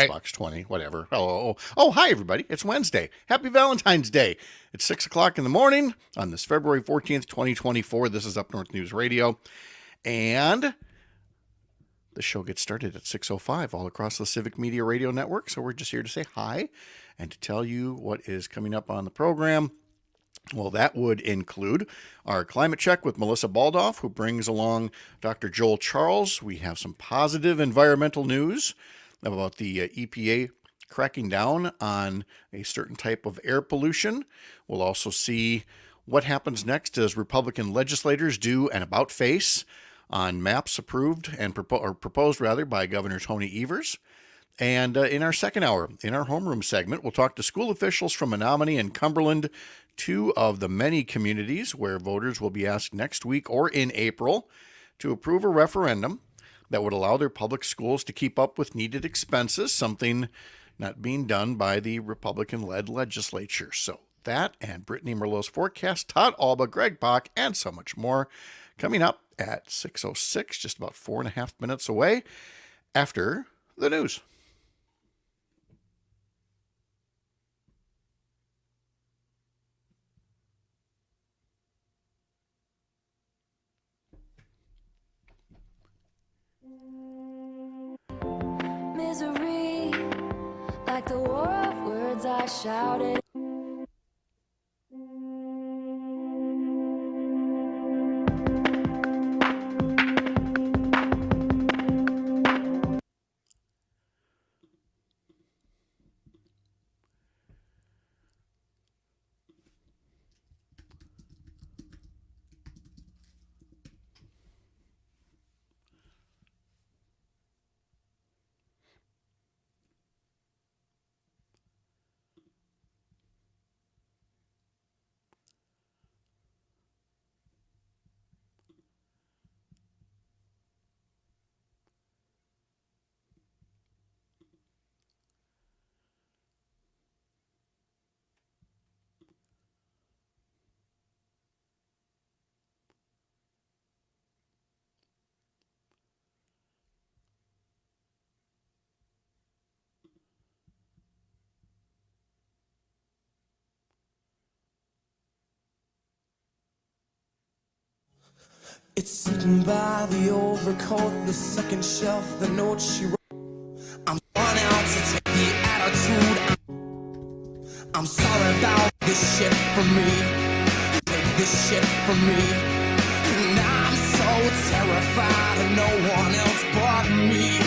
Xbox 20, whatever. Oh, hi, everybody. It's Wednesday. Happy Valentine's Day. It's 6 o'clock in the morning on this February 14th, 2024. This is Up North News Radio. And the show gets started at 6:05 all across the Civic Media Radio Network. So we're just here to say hi and to tell you what is coming up on the program. Well, that would include our climate check with Melissa Baldauff, who brings along Dr. Joel Charles. We have some positive environmental news about the EPA cracking down on a certain type of air pollution. We'll also see what happens next as Republican legislators do an about-face on maps approved and proposed by Governor Tony Evers. And in our second hour, in our homeroom segment, we'll talk to school officials from Menomonie and Cumberland, two of the many communities where voters will be asked next week or in April to approve a referendum that would allow their public schools to keep up with needed expenses, something not being done by the Republican-led legislature. So that and Brittany Merlot's forecast, Todd Allbaugh, Greg Bach, and so much more coming up at 6:06, just about 4.5 minutes away after the news. Misery, like the war of words I shouted. It's sitting by the overcoat, the second shelf, the note she wrote. I'm one out to take the attitude. I'm sorry about this shit from me. Take this shit from me. And I'm so terrified of no one else but me.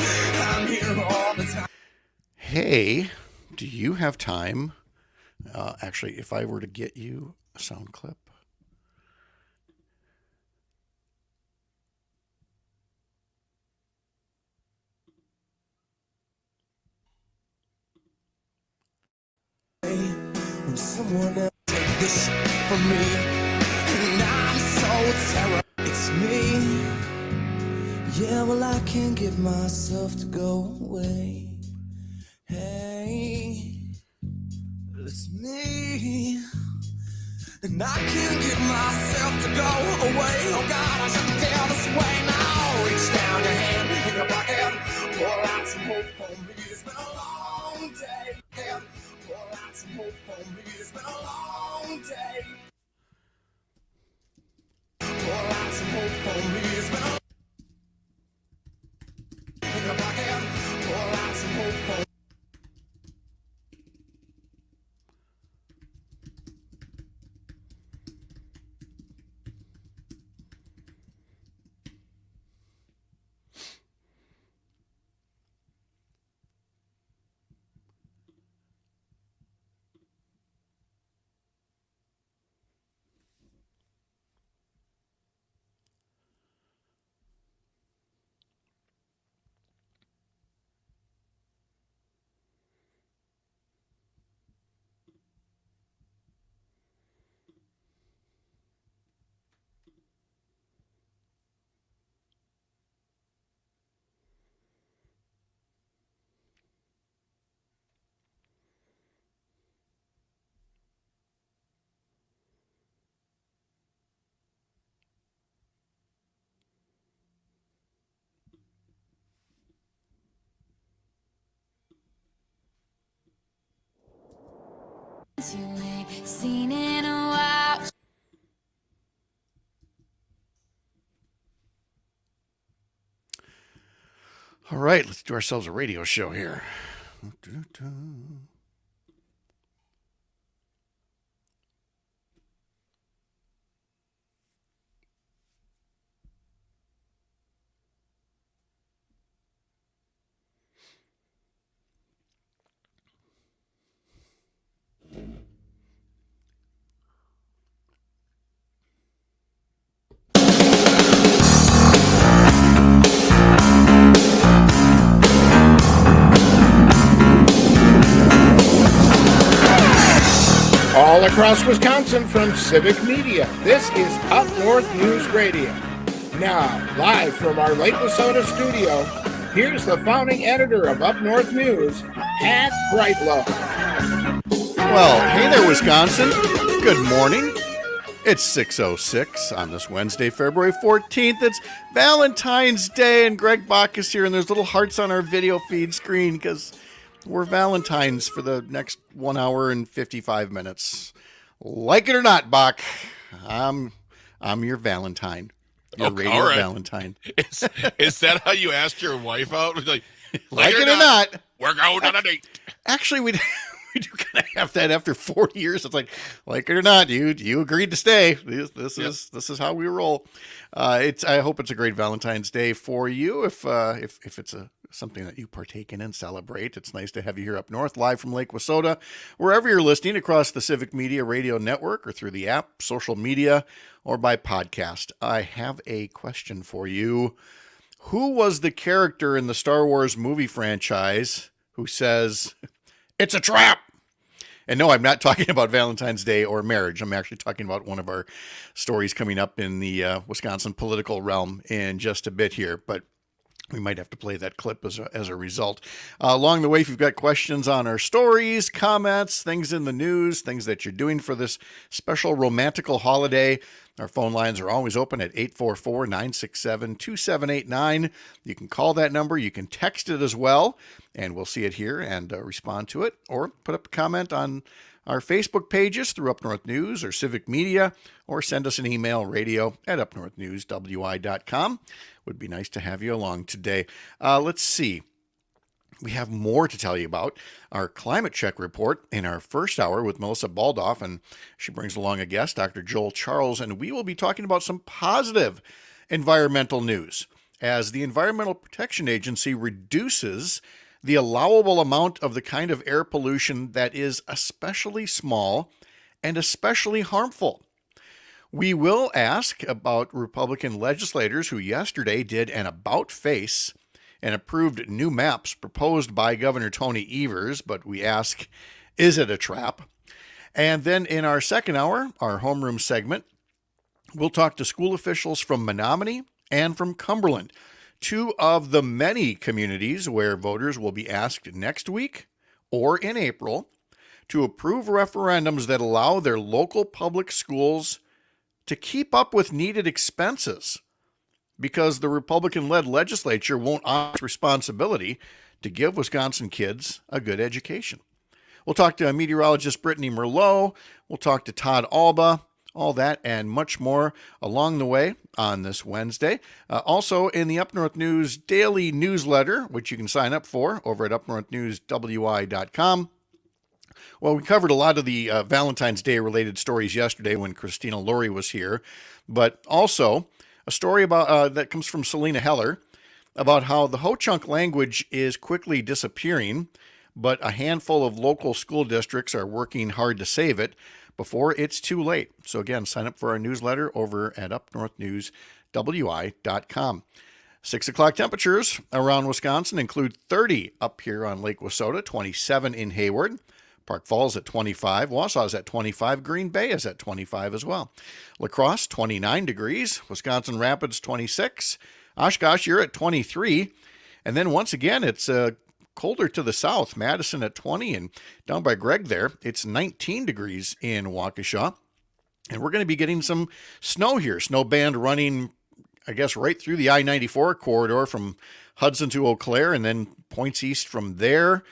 I'm here all the time. Hey, do you have time? Actually, if I were to get you a sound clip. When someone else take this shit from me, and I'm so terrified. It's me. Yeah, well, I can't get myself to go away. Hey, it's me. And I can't get myself to go away. Oh God, I shouldn't feel this way now. Reach down your hand in your pocket, pour out some hope for me. It's been a long day. Yeah. Pour out some hope for me. It's been a long day. Pour out some hope for me. It's been a in your pocket, pour out some hope for me. You ain't seen in a while. All right, let's do ourselves a radio show here. All across Wisconsin from Civic Media, this is Up North News Radio. Now, live from our Lake Wissota studio, here's the founding editor of Up North News, Pat Brightlow. Well, hey there, Wisconsin. Good morning. It's 6:06 on this Wednesday, February 14th. It's Valentine's Day, and Greg Bach is here, and there's little hearts on our video feed screen because we're Valentines for the next 1 hour and 55 minutes. Like it or not, Bach, I'm your Valentine. Your radio right. Valentine. Is that how you asked your wife out? Like it or not, we're going on a date. Actually, we do kind of have that after 40 years. It's like it or not, you agreed to stay. This is how we roll. I hope it's a great Valentine's Day for you. If it's something that you partake in and celebrate, it's nice to have you here up north, live from Lake Wissota, wherever you're listening across the Civic Media Radio Network or through the app, social media, or by podcast. I have a question for you. Who was the character in the Star Wars movie franchise who says, "It's a trap"? And no, I'm not talking about Valentine's Day or marriage. I'm actually talking about one of our stories coming up in the Wisconsin political realm in just a bit here. But we might have to play that clip as a result. Along the way, if you've got questions on our stories, comments, things in the news, things that you're doing for this special romantical holiday, our phone lines are always open at 844-967-2789. You can call that number. You can text it as well, and we'll see it here and respond to it, or put up a comment on our Facebook pages through Up North News or Civic Media, or send us an email, radio@upnorthnewswi.com. Would be nice to have you along today. Let's see. We have more to tell you about. Our climate check report in our first hour with Melissa Baldauff, and she brings along a guest, Dr. Joel Charles, and we will be talking about some positive environmental news as the Environmental Protection Agency reduces the allowable amount of the kind of air pollution that is especially small and especially harmful. We will ask about Republican legislators who yesterday did an about-face and approved new maps proposed by Governor Tony Evers, but we ask, is it a trap? And then in our second hour, our homeroom segment, we'll talk to school officials from Menomonie and from Cumberland, two of the many communities where voters will be asked next week or in April to approve referendums that allow their local public schools to keep up with needed expenses because the Republican-led legislature won't honor responsibility to give Wisconsin kids a good education. We'll talk to meteorologist Brittany Merlot. We'll talk to Todd Allbaugh, all that and much more along the way on this Wednesday. Also in the Up North News daily newsletter, which you can sign up for over at upnorthnewswi.com. Well, we covered a lot of the Valentine's Day related stories yesterday when Christina Lurie was here, but also a story about that comes from Selena Heller about how the Ho-Chunk language is quickly disappearing, but a handful of local school districts are working hard to save it before it's too late. So again, sign up for our newsletter over at upnorthnewswi.com. 6 o'clock temperatures around Wisconsin include 30 up here on Lake Wissota, 27 in Hayward. Park Falls at 25, Wausau's at 25, Green Bay is at 25 as well. La Crosse, 29 degrees, Wisconsin Rapids, 26, Oshkosh, you're at 23, and then once again, it's colder to the south, Madison at 20, and down by Greg there, it's 19 degrees in Waukesha, and we're going to be getting some snow here, snow band running, I guess, right through the I-94 corridor from Hudson to Eau Claire, and then points east from there.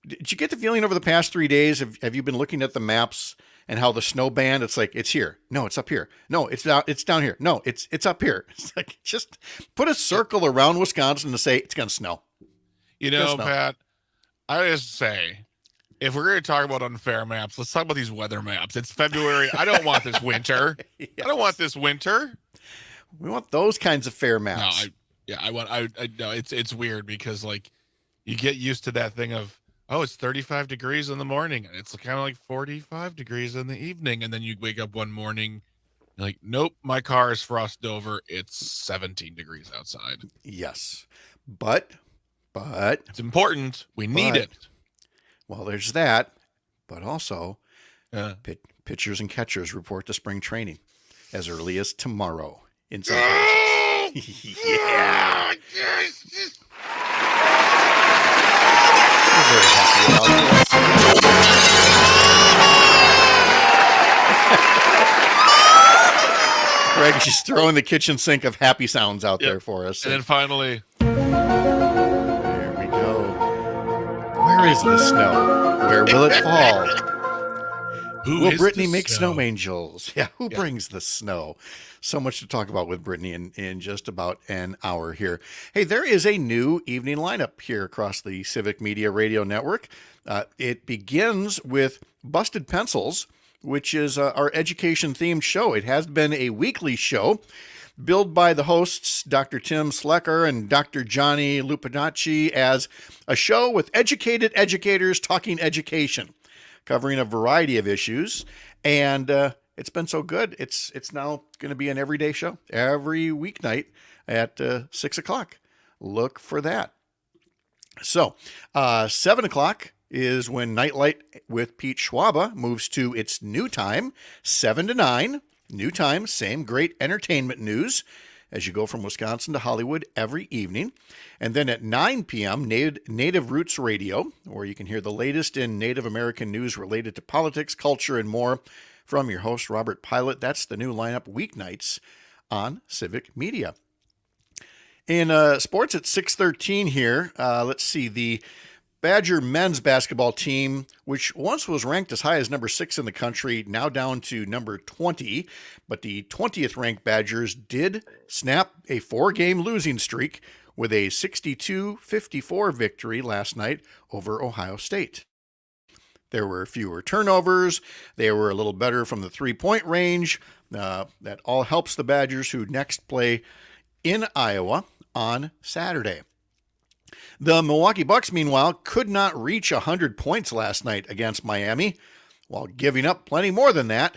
Did you get the feeling over the past 3 days? Have you been looking at the maps and how the snow band? It's like it's here. No, it's up here. No, it's down. It's down here. No, it's up here. It's like just put a circle around Wisconsin to say it's going to snow. You know, Pat, I just say, if we're going to talk about unfair maps, let's talk about these weather maps. It's February. I don't want this winter. Yes. I don't want this winter. We want those kinds of fair maps. No, it's weird because like you get used to that thing of, oh, it's 35 degrees in the morning and it's kind of like 45 degrees in the evening. And then you wake up one morning, you're like, nope, my car is frosted over. It's 17 degrees outside. Yes. But it's important. We need it. Well, there's that. But also, pitchers and catchers report to spring training as early as tomorrow in some places. Yeah. We're very happy about this. Greg is just throwing the kitchen sink of happy sounds out there for us. And then finally, there we go. Where is the snow? Where will it fall? Will Brittany make snow angels? Yeah, who brings the snow? So much to talk about with Brittany in just about an hour here. Hey, there is a new evening lineup here across the Civic Media Radio Network. It begins with Busted Pencils, which is our education-themed show. It has been a weekly show billed by the hosts, Dr. Tim Slecker and Dr. Johnny Lupinacci, as a show with educated educators talking education, covering a variety of issues. And it's been so good. It's now going to be an everyday show every weeknight at 6 o'clock. Look for that. So 7 o'clock is when Nightlight with Pete Schwaba moves to its new time, 7 to 9. New time, same great entertainment news as you go from Wisconsin to Hollywood every evening. And then at 9 p.m., Native Roots Radio, where you can hear the latest in Native American news related to politics, culture, and more from your host, Robert Pilot. That's the new lineup weeknights on Civic Media. In sports at 6:13 here, let's see, the Badger men's basketball team, which once was ranked as high as number 6 in the country, now down to number 20. But the 20th ranked Badgers did snap a 4-game losing streak with a 62-54 victory last night over Ohio State. There were fewer turnovers. They were a little better from the 3-point range. That all helps the Badgers, who next play in Iowa on Saturday. The Milwaukee Bucks, meanwhile, could not reach 100 points last night against Miami, while giving up plenty more than that.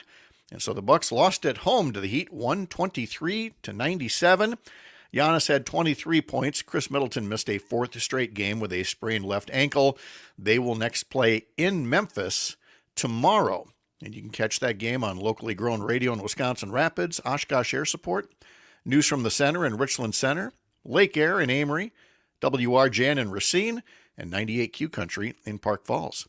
And so the Bucks lost at home to the Heat, 123-97. Giannis had 23 points. Chris Middleton missed a fourth straight game with a sprained left ankle. They will next play in Memphis tomorrow. And you can catch that game on locally grown radio in Wisconsin Rapids, Oshkosh Air Support, News from the Center in Richland Center, Lake Air in Amory, WRJN in Racine, and 98Q Country in Park Falls.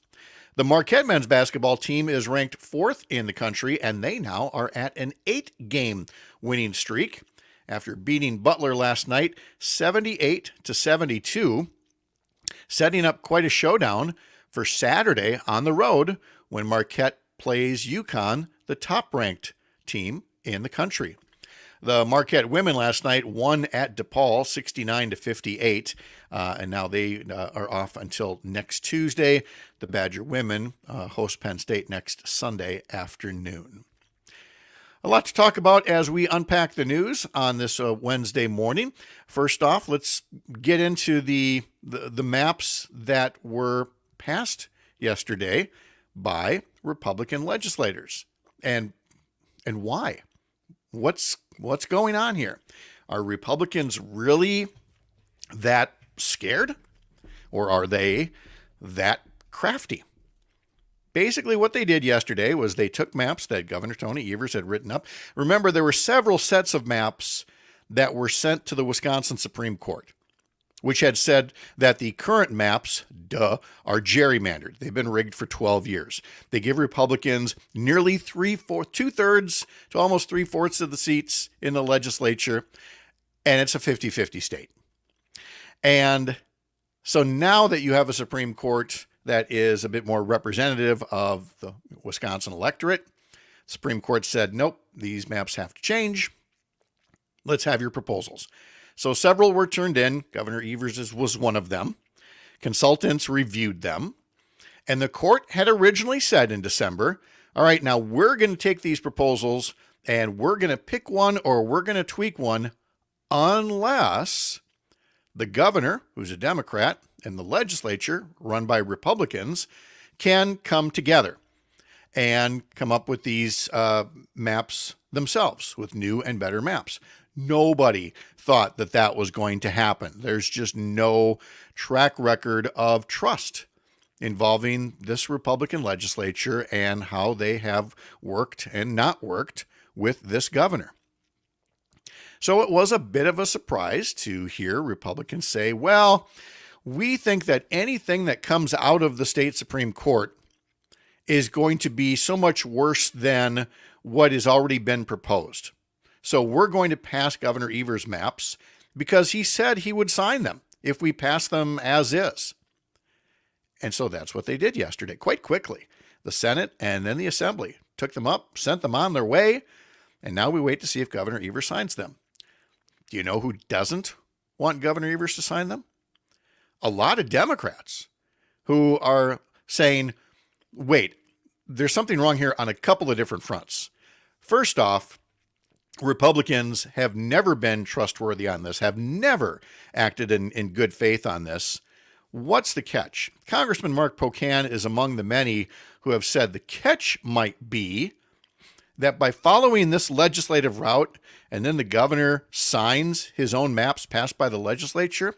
The Marquette men's basketball team is ranked 4th in the country, and they now are at an 8-game winning streak after beating Butler last night 78-72, setting up quite a showdown for Saturday on the road when Marquette plays UConn, the top-ranked team in the country. The Marquette women last night won at DePaul 69-58, and now they are off until next Tuesday. The Badger women host Penn State next Sunday afternoon. A lot to talk about as we unpack the news on this Wednesday morning. First off, let's get into the maps that were passed yesterday by Republican legislators, and why. What's going on here? Are Republicans really that scared, or are they that crafty? Basically, what they did yesterday was they took maps that Governor Tony Evers had written up. Remember, there were several sets of maps that were sent to the Wisconsin Supreme Court, which had said that the current maps, are gerrymandered. They've been rigged for 12 years. They give Republicans nearly 2/3 to almost 3/4 of the seats in the legislature, and it's a 50-50 state. And so now that you have a Supreme Court that is a bit more representative of the Wisconsin electorate. Supreme Court said, nope, these maps have to change. Let's have your proposals. So several were turned in. Governor Evers' was one of them. Consultants reviewed them. And the court had originally said in December, all right, now we're going to take these proposals and we're going to pick one or we're going to tweak one unless the governor, who's a Democrat, and the legislature, run by Republicans, can come together and come up with these maps themselves, with new and better maps. Nobody thought that that was going to happen. There's just no track record of trust involving this Republican legislature and how they have worked and not worked with this governor. So it was a bit of a surprise to hear Republicans say, well, we think that anything that comes out of the state Supreme Court is going to be so much worse than what has already been proposed. So we're going to pass Governor Evers' maps because he said he would sign them if we pass them as is. And so that's what they did yesterday, quite quickly. The Senate and then the Assembly took them up, sent them on their way, and now we wait to see if Governor Evers signs them. Do you know who doesn't want Governor Evers to sign them? A lot of Democrats who are saying, wait, there's something wrong here on a couple of different fronts. First off, Republicans have never been trustworthy on this, have never acted in good faith on this. What's the catch? Congressman Mark Pocan is among the many who have said the catch might be that by following this legislative route and then the governor signs his own maps passed by the legislature,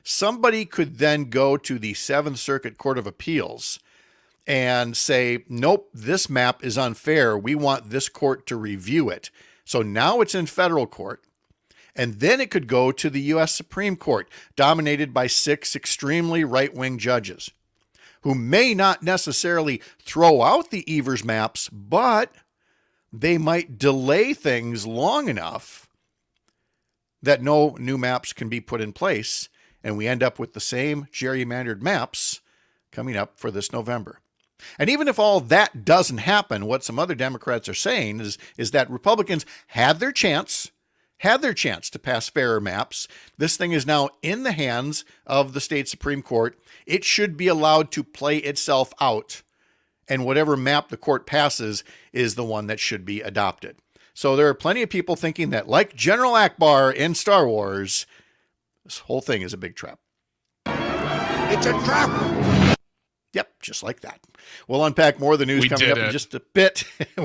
somebody could then go to the Seventh Circuit Court of Appeals and say, nope, this map is unfair. We want this court to review it. So now it's in federal court. And then it could go to the U.S. Supreme Court, dominated by 6 extremely right-wing judges, who may not necessarily throw out the Evers maps, but they might delay things long enough that no new maps can be put in place, and we end up with the same gerrymandered maps coming up for this November. And even if all that doesn't happen, what some other Democrats are saying is that Republicans had their chance to pass fairer maps. This thing is now in the hands of the state Supreme Court. It should be allowed to play itself out, and whatever map the court passes is the one that should be adopted. So there are plenty of people thinking that, like General Akbar in Star Wars, this whole thing is a big trap. It's a trap! Yep, just like that. We'll unpack more of the news coming up in just a bit,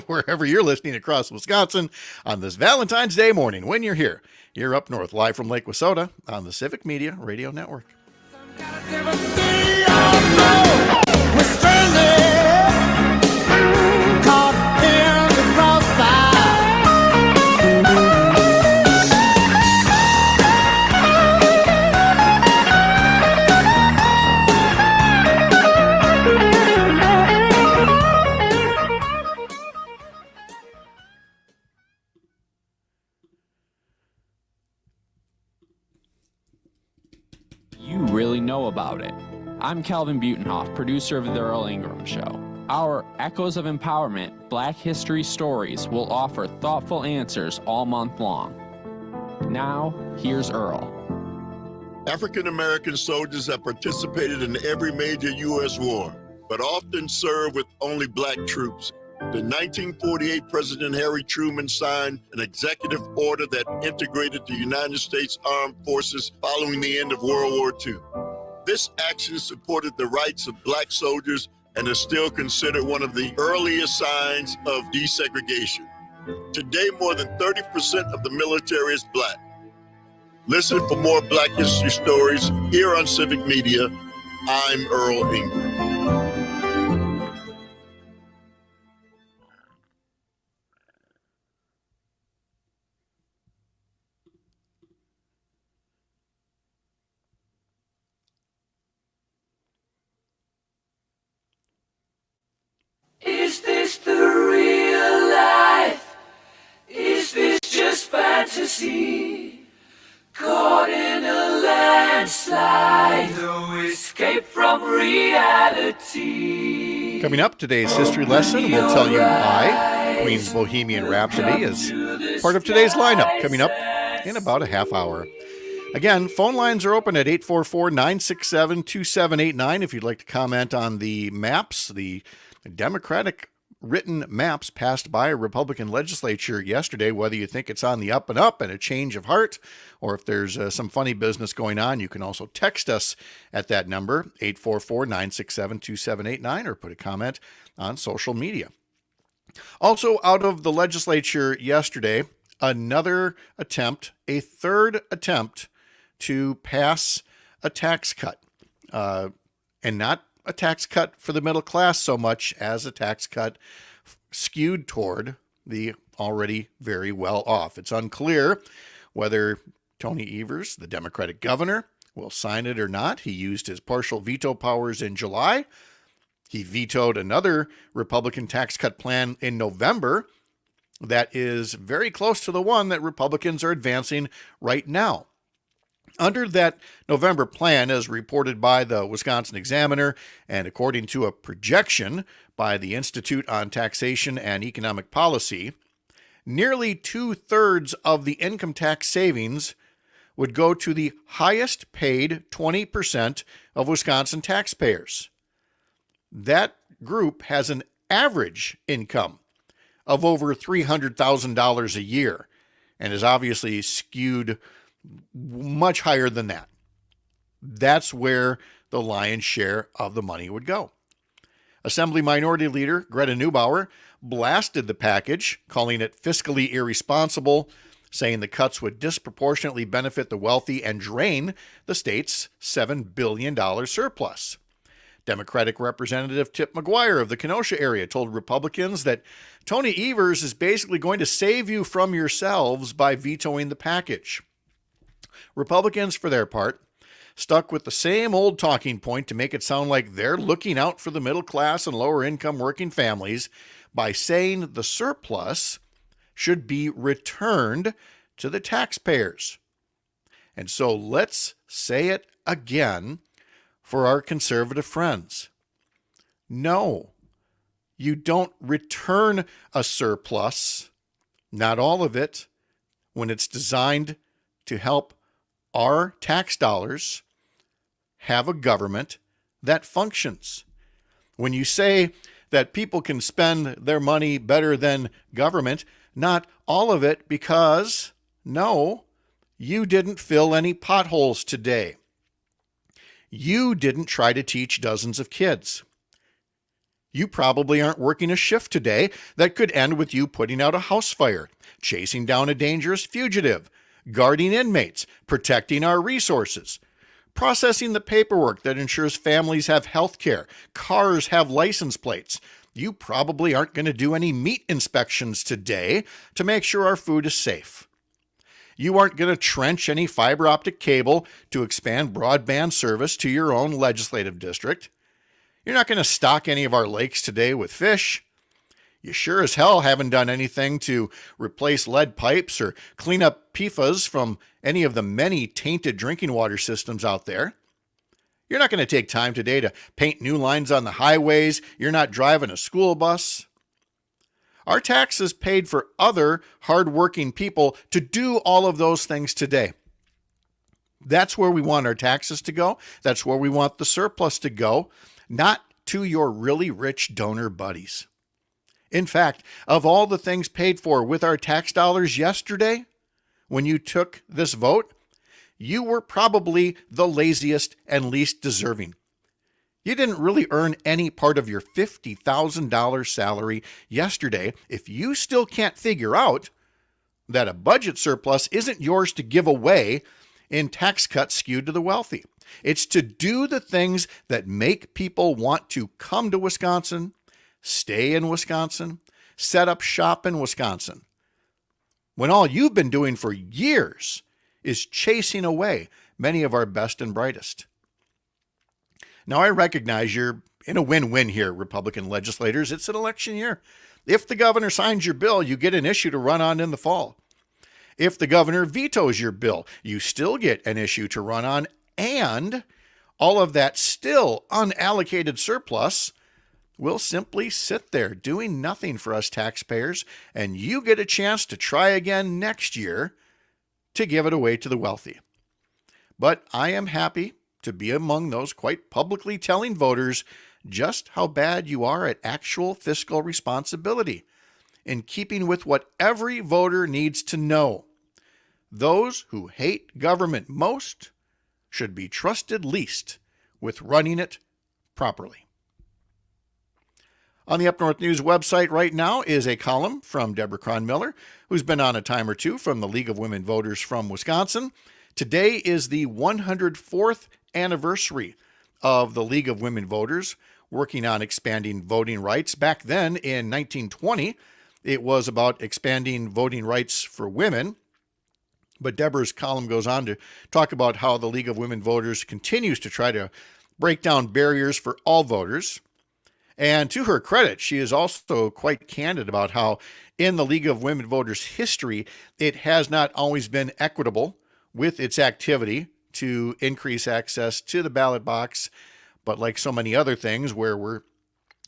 wherever you're listening across Wisconsin on this Valentine's Day morning. When you're here, you're up north, live from Lake Wissota on the Civic Media Radio Network. We're stranded, caught in the crossfire. You really know about it. I'm Calvin Butenhoff, producer of The Earl Ingram Show. Our Echoes of Empowerment Black History Stories will offer thoughtful answers all month long. Now, here's Earl. African American soldiers have participated in every major U.S. war, but often served with only black troops. The 1948 President Harry Truman signed an executive order that integrated the United States Armed Forces following the end of World War II. This action supported the rights of black soldiers and is still considered one of the earliest signs of desegregation. Today, more than 30% of the military is black. Listen for more Black History Stories here on Civic Media. I'm Earl Ingram. Is this the real life? Is this just fantasy? Caught in a landslide, though it's escape from reality. Coming up, today's history lesson will tell you why Queen's Bohemian Rhapsody is part of today's lineup, coming up in about a half hour. Again, phone lines are open at 844-967-2789 if you'd like to comment on the maps, the Democratic written maps passed by a Republican legislature yesterday, whether you think it's on the up and up and a change of heart, or if there's some funny business going on. You can also text us at that number, 844-967-2789, or put a comment on social media. Also out of the legislature yesterday, another attempt, a third attempt to pass a tax cut, and not a tax cut for the middle class so much as a tax cut skewed toward the already very well off. It's unclear whether Tony Evers, the Democratic governor, will sign it or not. He used his partial veto powers in July. He vetoed another Republican tax cut plan in November that is very close to the one that Republicans are advancing right now. Under that November plan, as reported by the Wisconsin Examiner, and according to a projection by the Institute on Taxation and Economic Policy, nearly 2/3 of the income tax savings would go to the highest paid 20% of Wisconsin taxpayers. That group has an average income of over $300,000 a year and is obviously skewed much higher than that. That's where the lion's share of the money would go. Assembly Minority Leader Greta Neubauer blasted the package, calling it fiscally irresponsible, saying the cuts would disproportionately benefit the wealthy and drain the state's $7 billion surplus. Democratic Representative Tip McGuire of the Kenosha area told Republicans that Tony Evers is basically going to save you from yourselves by vetoing the package. Republicans, for their part, stuck with the same old talking point to make it sound like they're looking out for the middle class and lower income working families by saying the surplus should be returned to the taxpayers. And so let's say it again for our conservative friends. No, you don't return a surplus, not all of it, when it's designed to help our tax dollars have a government that functions. When you say that people can spend their money better than government, not all of it, because no, you didn't fill any potholes today. You didn't try to teach dozens of kids. You probably aren't working a shift today that could end with you putting out a house fire, chasing down a dangerous fugitive, guarding inmates, protecting our resources, processing the paperwork that ensures families have health care, cars have license plates. You probably aren't going to do any meat inspections today to make sure our food is safe. You aren't going to trench any fiber optic cable to expand broadband service to your own legislative district. You're not going to stock any of our lakes today with fish. You sure as hell haven't done anything to replace lead pipes or clean up PFAS from any of the many tainted drinking water systems out there. You're not going to take time today to paint new lines on the highways. You're not driving a school bus. Our taxes paid for other hardworking people to do all of those things today. That's where we want our taxes to go. That's where we want the surplus to go, not to your really rich donor buddies. In fact, of all the things paid for with our tax dollars yesterday, when you took this vote, you were probably the laziest and least deserving. You didn't really earn any part of your $50,000 salary yesterday if you still can't figure out that a budget surplus isn't yours to give away in tax cuts skewed to the wealthy. It's to do the things that make people want to come to Wisconsin, stay in Wisconsin, set up shop in Wisconsin, when all you've been doing for years is chasing away many of our best and brightest. Now, I recognize you're in a win-win here, Republican legislators. It's an election year. If the governor signs your bill, you get an issue to run on in the fall. If the governor vetoes your bill, you still get an issue to run on, and all of that still unallocated surplus will simply sit there doing nothing for us taxpayers, and you get a chance to try again next year to give it away to the wealthy. But I am happy to be among those quite publicly telling voters just how bad you are at actual fiscal responsibility, in keeping with what every voter needs to know. Those who hate government most should be trusted least with running it properly. On the Up North News website right now is a column from Deborah Cronmiller, who's been on a time or two from the League of Women Voters from Wisconsin. Today is the 104th anniversary of the League of Women Voters working on expanding voting rights. Back then in 1920, it was about expanding voting rights for women. But Deborah's column goes on to talk about how the League of Women Voters continues to try to break down barriers for all voters. And to her credit, she is also quite candid about how in the League of Women Voters history, it has not always been equitable with its activity to increase access to the ballot box. But like so many other things where we're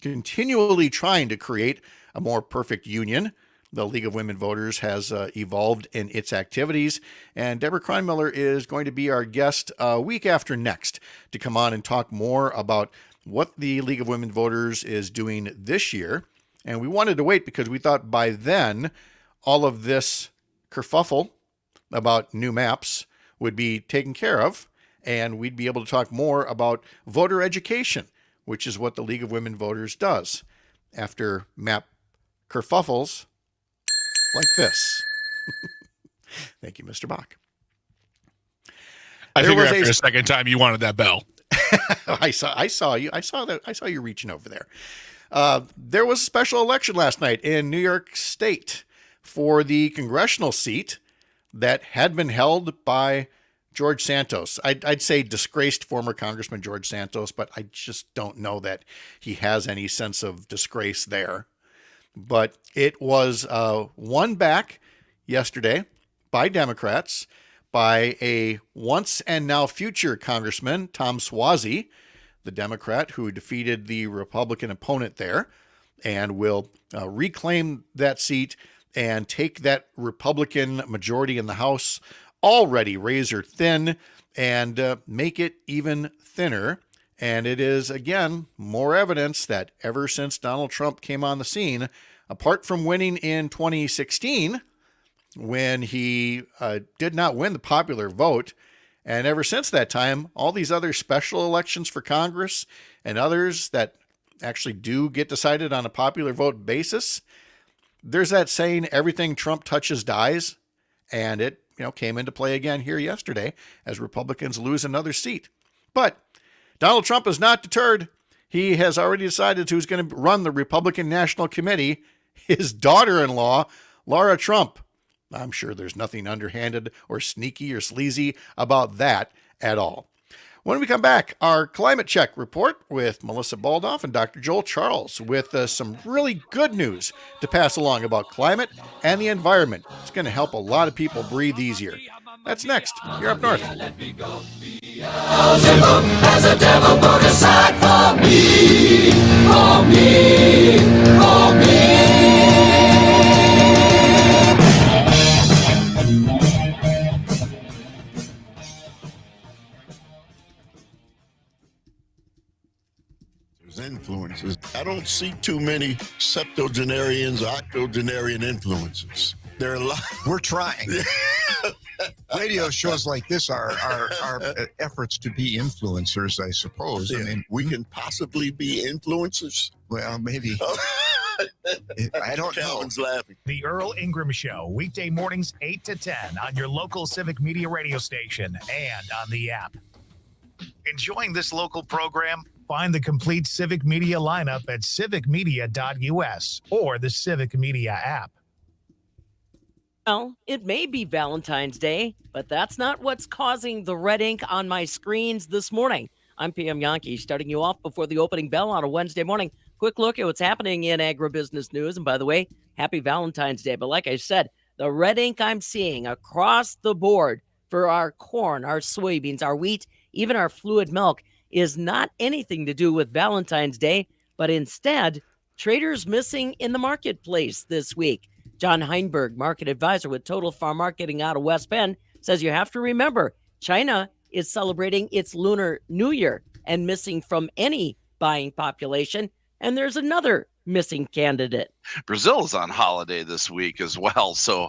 continually trying to create a more perfect union, the League of Women Voters has evolved in its activities. And Deborah Cronmiller is going to be our guest a week after next to come on and talk more about what the League of Women Voters is doing this year. And we wanted to wait because we thought by then all of this kerfuffle about new maps would be taken care of, and we'd be able to talk more about voter education, which is what the League of Women Voters does. After map kerfuffles like this. Thank you, Mr. Bach. I figured after a second time you wanted that bell. I saw you reaching over there. There was a special election last night in New York State for the congressional seat that had been held by George Santos. I'd say disgraced former Congressman George Santos, but I just don't know that he has any sense of disgrace there. But it was won back yesterday by Democrats, by a once and now future Congressman, Tom Suozzi, the Democrat who defeated the Republican opponent there, and will reclaim that seat and take that Republican majority in the House, already razor thin, and make it even thinner. And it is, again, more evidence that ever since Donald Trump came on the scene, apart from winning in 2016, when he did not win the popular vote, and ever since that time, all these other special elections for Congress and others that actually do get decided on a popular vote basis, there's that saying, everything Trump touches dies, and it came into play again here yesterday as Republicans lose another seat. But Donald Trump is not deterred. He has already decided who's going to run the Republican National Committee, his daughter-in-law, Laura Trump. I'm sure there's nothing underhanded or sneaky or sleazy about that at all. When we come back, our climate check report with Melissa Baldauff and Dr. Joel Charles with some really good news to pass along about climate and the environment. It's going to help a lot of people breathe easier. That's next. You're Up North. As a devil put aside for me, for me, for me. Influences. I don't see too many septuagenarians or octogenarian influences. There are a lot. We're trying. Radio shows like this are efforts to be influencers, I suppose. Yeah. I mean, we can possibly be influencers. Well, maybe. I don't know. Calvin's laughing. The Earl Ingram Show, weekday mornings 8 to 10 on your local Civic Media radio station and on the app. Enjoying this local program? Find the complete Civic Media lineup at civicmedia.us or the Civic Media app. Well, it may be Valentine's Day, but that's not what's causing the red ink on my screens this morning. I'm PM Yankee, starting you off before the opening bell on a Wednesday morning. Quick look at what's happening in agribusiness news. And by the way, happy Valentine's Day. But like I said, the red ink I'm seeing across the board for our corn, our soybeans, our wheat, even our fluid milk is not anything to do with Valentine's Day, but instead traders missing in the marketplace this week. John Heinberg, market advisor with Total Farm Marketing out of West Bend, says you have to remember China is celebrating its Lunar New Year and missing from any buying population. And there's another missing candidate. Brazil is on holiday this week as well. So,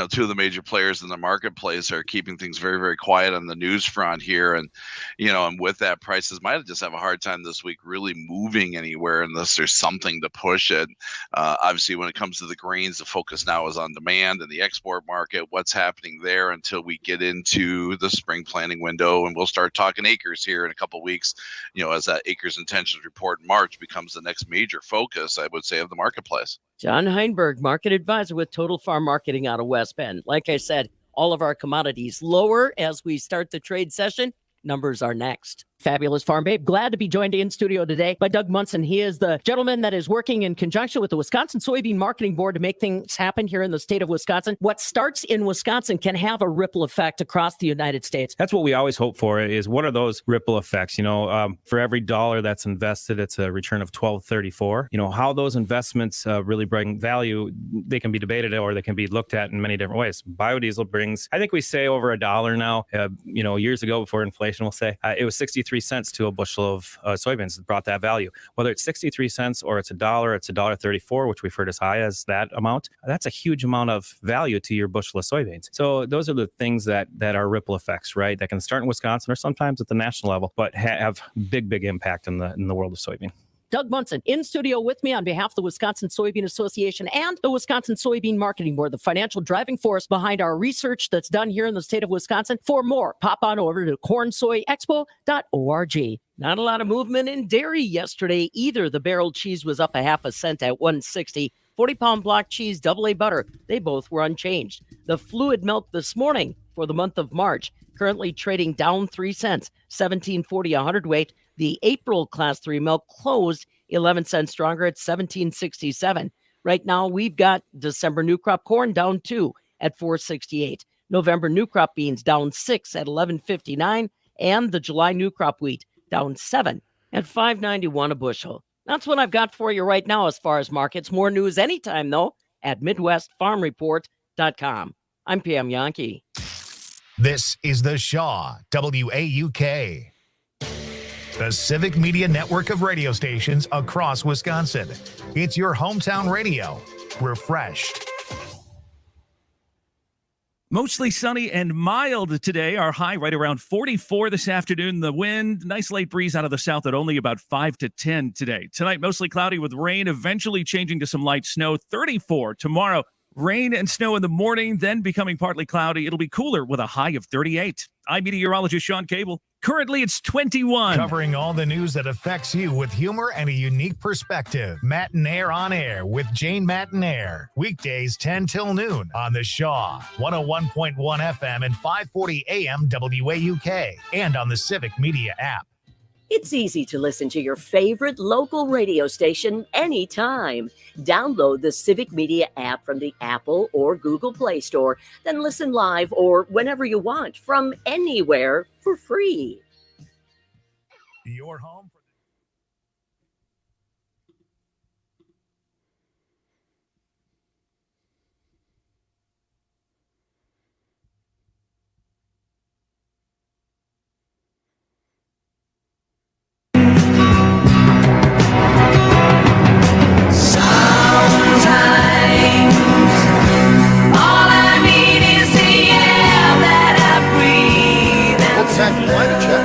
two of the major players in the marketplace are keeping things very, very quiet on the news front here. And, and with that, prices might just have a hard time this week really moving anywhere unless there's something to push it. Obviously, when it comes to the grains, the focus now is on demand and the export market, what's happening there until we get into the spring planting window. And we'll start talking acres here in a couple of weeks, as that acres intentions report in March becomes the next major focus, I would say, of the marketplace. John Heinberg, market advisor with Total Farm Marketing out of West Bend. Like I said, all of our commodities lower as we start the trade session. Numbers are next. Fabulous Farm Babe. Glad to be joined in studio today by Doug Munson. He is the gentleman that is working in conjunction with the Wisconsin Soybean Marketing Board to make things happen here in the state of Wisconsin. What starts in Wisconsin can have a ripple effect across the United States. That's what we always hope for, is what are those ripple effects? For every dollar that's invested, it's a return of $12.34. How those investments really bring value, they can be debated or they can be looked at in many different ways. Biodiesel brings, I think we say over $1 now. Years ago, before inflation, we'll say it was 63 cents to a bushel of soybeans that brought that value. Whether it's 63 cents or it's $1, it's $1.34, which we've heard as high as that amount. That's a huge amount of value to your bushel of soybeans. So those are the things that are ripple effects, right? That can start in Wisconsin or sometimes at the national level, but have big impact in the world of soybean. Doug Munson in studio with me on behalf of the Wisconsin Soybean Association and the Wisconsin Soybean Marketing Board, the financial driving force behind our research that's done here in the state of Wisconsin. For more, pop on over to cornsoyexpo.org. Not a lot of movement in dairy yesterday either. The barrel cheese was up a half a cent at $1.60. 40-pound block cheese, AA butter, they both were unchanged. The fluid milk this morning for the month of March, currently trading down 3 cents, $17.40 a hundredweight. The April Class 3 milk closed 11 cents stronger at $17.67. Right now, we've got December new crop corn down 2 at $4.68. November new crop beans down 6 at $11.59. And the July new crop wheat down 7 at $5.91 a bushel. That's what I've got for you right now as far as markets. More news anytime, though, at MidwestFarmReport.com. I'm PM Yankee. This is the Shaw, WAUK. The Civic Media Network of radio stations across Wisconsin. It's your hometown radio. Refreshed. Mostly sunny and mild today. Our high right around 44 this afternoon. The wind, nice light breeze out of the south at only about 5 to 10 today. Tonight, mostly cloudy with rain, eventually changing to some light snow. 34 tomorrow. Rain and snow in the morning, then becoming partly cloudy. It'll be cooler with a high of 38. I'm meteorologist Sean Cable. Currently, it's 21. Covering all the news that affects you with humor and a unique perspective. Matinaire on Air with Jane Matinaire. Weekdays 10 till noon on the Shaw, 101.1 FM and 540 AM WAUK, and on the Civic Media app. It's easy to listen to your favorite local radio station anytime. Download the Civic Media app from the Apple or Google Play Store, then listen live or whenever you want from anywhere for free. Your home. Climate Check.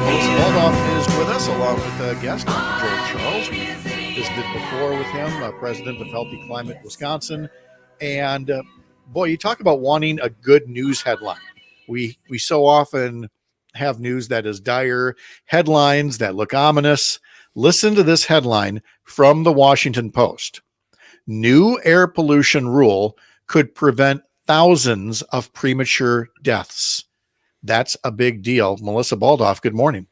Melissa Baldauff is with us, along with guest Dr. Joel Charles. We visited before with him, president of Healthy Climate Wisconsin. And boy, you talk about wanting a good news headline. We so often have news that is dire, headlines that look ominous. Listen to this headline from the Washington Post. New air pollution rule could prevent thousands of premature deaths. That's a big deal. Melissa Baldauff, good morning.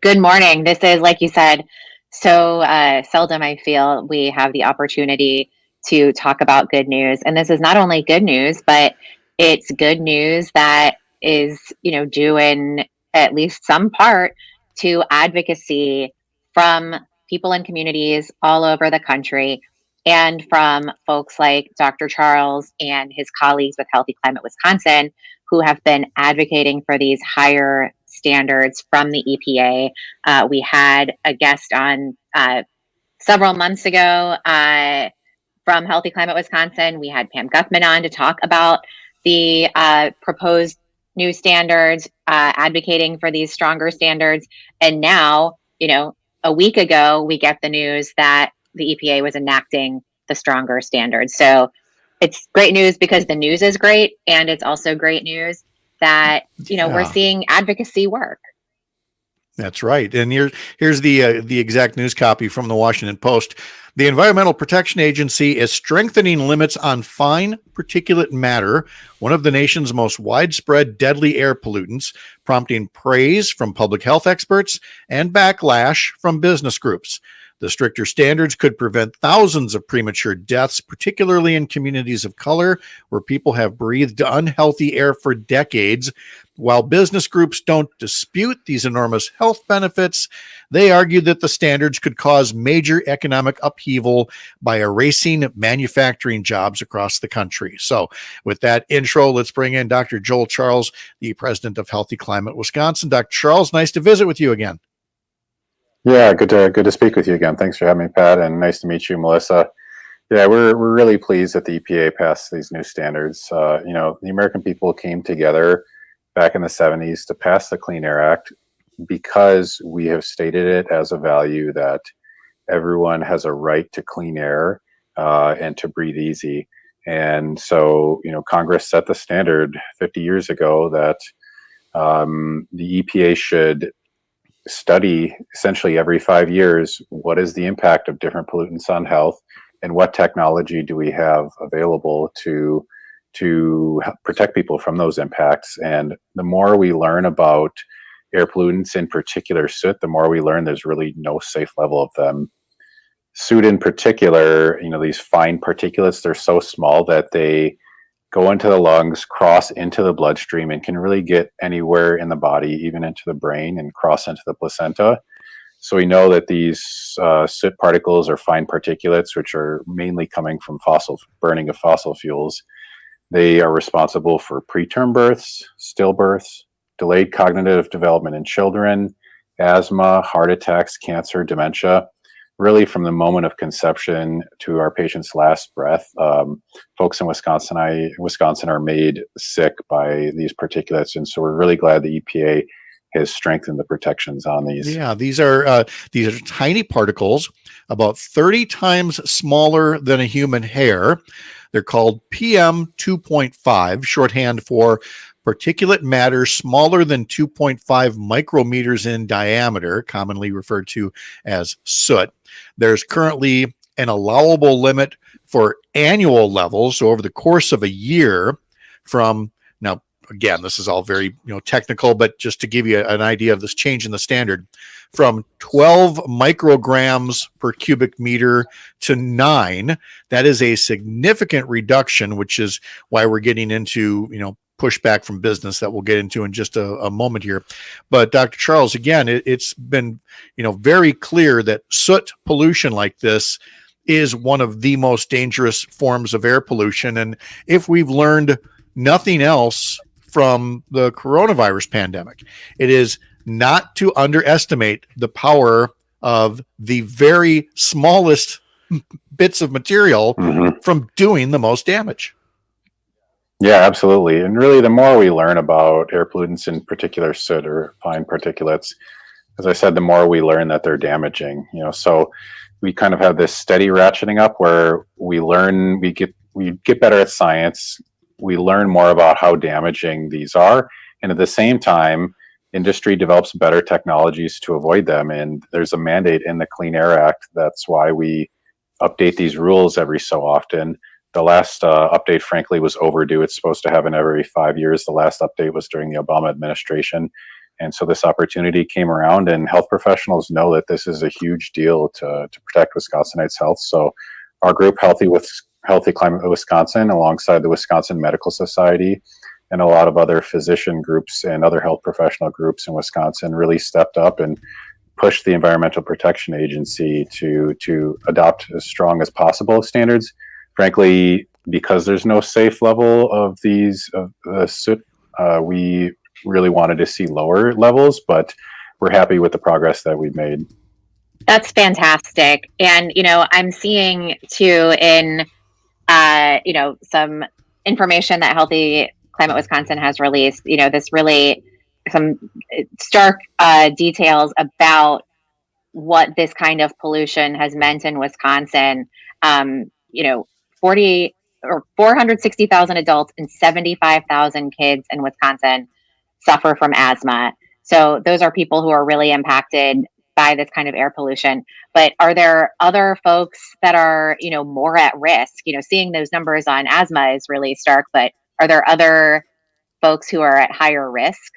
Good morning. This is, like you said, so seldom I feel we have the opportunity to talk about good news. And this is not only good news, but it's good news that is, due in at least some part to advocacy from people in communities all over the country and from folks like Dr. Charles and his colleagues with Healthy Climate Wisconsin, who have been advocating for these higher standards from the EPA. We had a guest on several months ago from Healthy Climate Wisconsin. We had Pam Guthman on to talk about the proposed new standards, advocating for these stronger standards. And now, a week ago, we get the news that the EPA was enacting the stronger standards. So it's great news because the news is great. And it's also great news that, we're seeing advocacy work. That's right. And here's the exact news copy from the Washington Post. The Environmental Protection Agency is strengthening limits on fine particulate matter, one of the nation's most widespread deadly air pollutants, prompting praise from public health experts and backlash from business groups. The stricter standards could prevent thousands of premature deaths, particularly in communities of color where people have breathed unhealthy air for decades. While business groups don't dispute these enormous health benefits, they argue that the standards could cause major economic upheaval by erasing manufacturing jobs across the country. So with that intro, let's bring in Dr. Joel Charles, the president of Healthy Climate Wisconsin. Dr. Charles, nice to visit with you again. Yeah, good to speak with you again. Thanks for having me, Pat, and nice to meet you, Melissa. Yeah, we're really pleased that the EPA passed these new standards. The American people came together back in the 70s to pass the Clean Air Act because we have stated it as a value that everyone has a right to clean air and to breathe easy. And so, Congress set the standard 50 years ago that the EPA should study essentially every 5 years, what is the impact of different pollutants on health and what technology do we have available to protect people from those impacts. And the more we learn about air pollutants, in particular soot, the more we learn there's really no safe level of them. Soot in particular, these fine particulates, they're so small that they go into the lungs, cross into the bloodstream, and can really get anywhere in the body, even into the brain, and cross into the placenta. So we know that these soot particles are fine particulates, which are mainly coming from burning of fossil fuels. They are responsible for preterm births, stillbirths, delayed cognitive development in children, asthma, heart attacks, cancer, dementia. Really, from the moment of conception to our patient's last breath, folks in Wisconsin are made sick by these particulates, and so we're really glad the EPA has strengthened the protections on these. Yeah, these are tiny particles, about 30 times smaller than a human hair. They're called PM 2.5, shorthand for particulate matter smaller than 2.5 micrometers in diameter, commonly referred to as soot. There's currently an allowable limit for annual levels, so over the course of a year from, now again, this is all very technical, but just to give you an idea of this change in the standard, from 12 micrograms per cubic meter to 9. That is a significant reduction, which is why we're getting into pushback from business that we'll get into in just a moment here. But Dr. Charles, again, it's been very clear that soot pollution like this is one of the most dangerous forms of air pollution. And if we've learned nothing else from the coronavirus pandemic, it is not to underestimate the power of the very smallest bits of material from doing the most damage. Yeah, absolutely. And really, the more we learn about air pollutants, in particular soot or fine particulates, as I said, the more we learn that they're damaging. So we kind of have this steady ratcheting up where we learn, we get better at science, we learn more about how damaging these are, and at the same time, industry develops better technologies to avoid them. And there's a mandate in the Clean Air Act. That's why we update these rules every so often. The last update, frankly, was overdue. It's supposed to happen every 5 years. The last update was during the Obama administration. And so this opportunity came around, and health professionals know that this is a huge deal to protect Wisconsinites' health. So our group, Healthy Climate Wisconsin, alongside the Wisconsin Medical Society, and a lot of other physician groups and other health professional groups in Wisconsin really stepped up and pushed the Environmental Protection Agency to adopt as strong as possible standards. Frankly, because there's no safe level of these soot, we really wanted to see lower levels, but we're happy with the progress that we've made. That's fantastic. And, I'm seeing too in, some information that Healthy Climate Wisconsin has released, this really some stark details about what this kind of pollution has meant in Wisconsin. 460,000 adults and 75,000 kids in Wisconsin suffer from asthma. So those are people who are really impacted by this kind of air pollution. But are there other folks that are, more at risk? Seeing those numbers on asthma is really stark, but are there other folks who are at higher risk?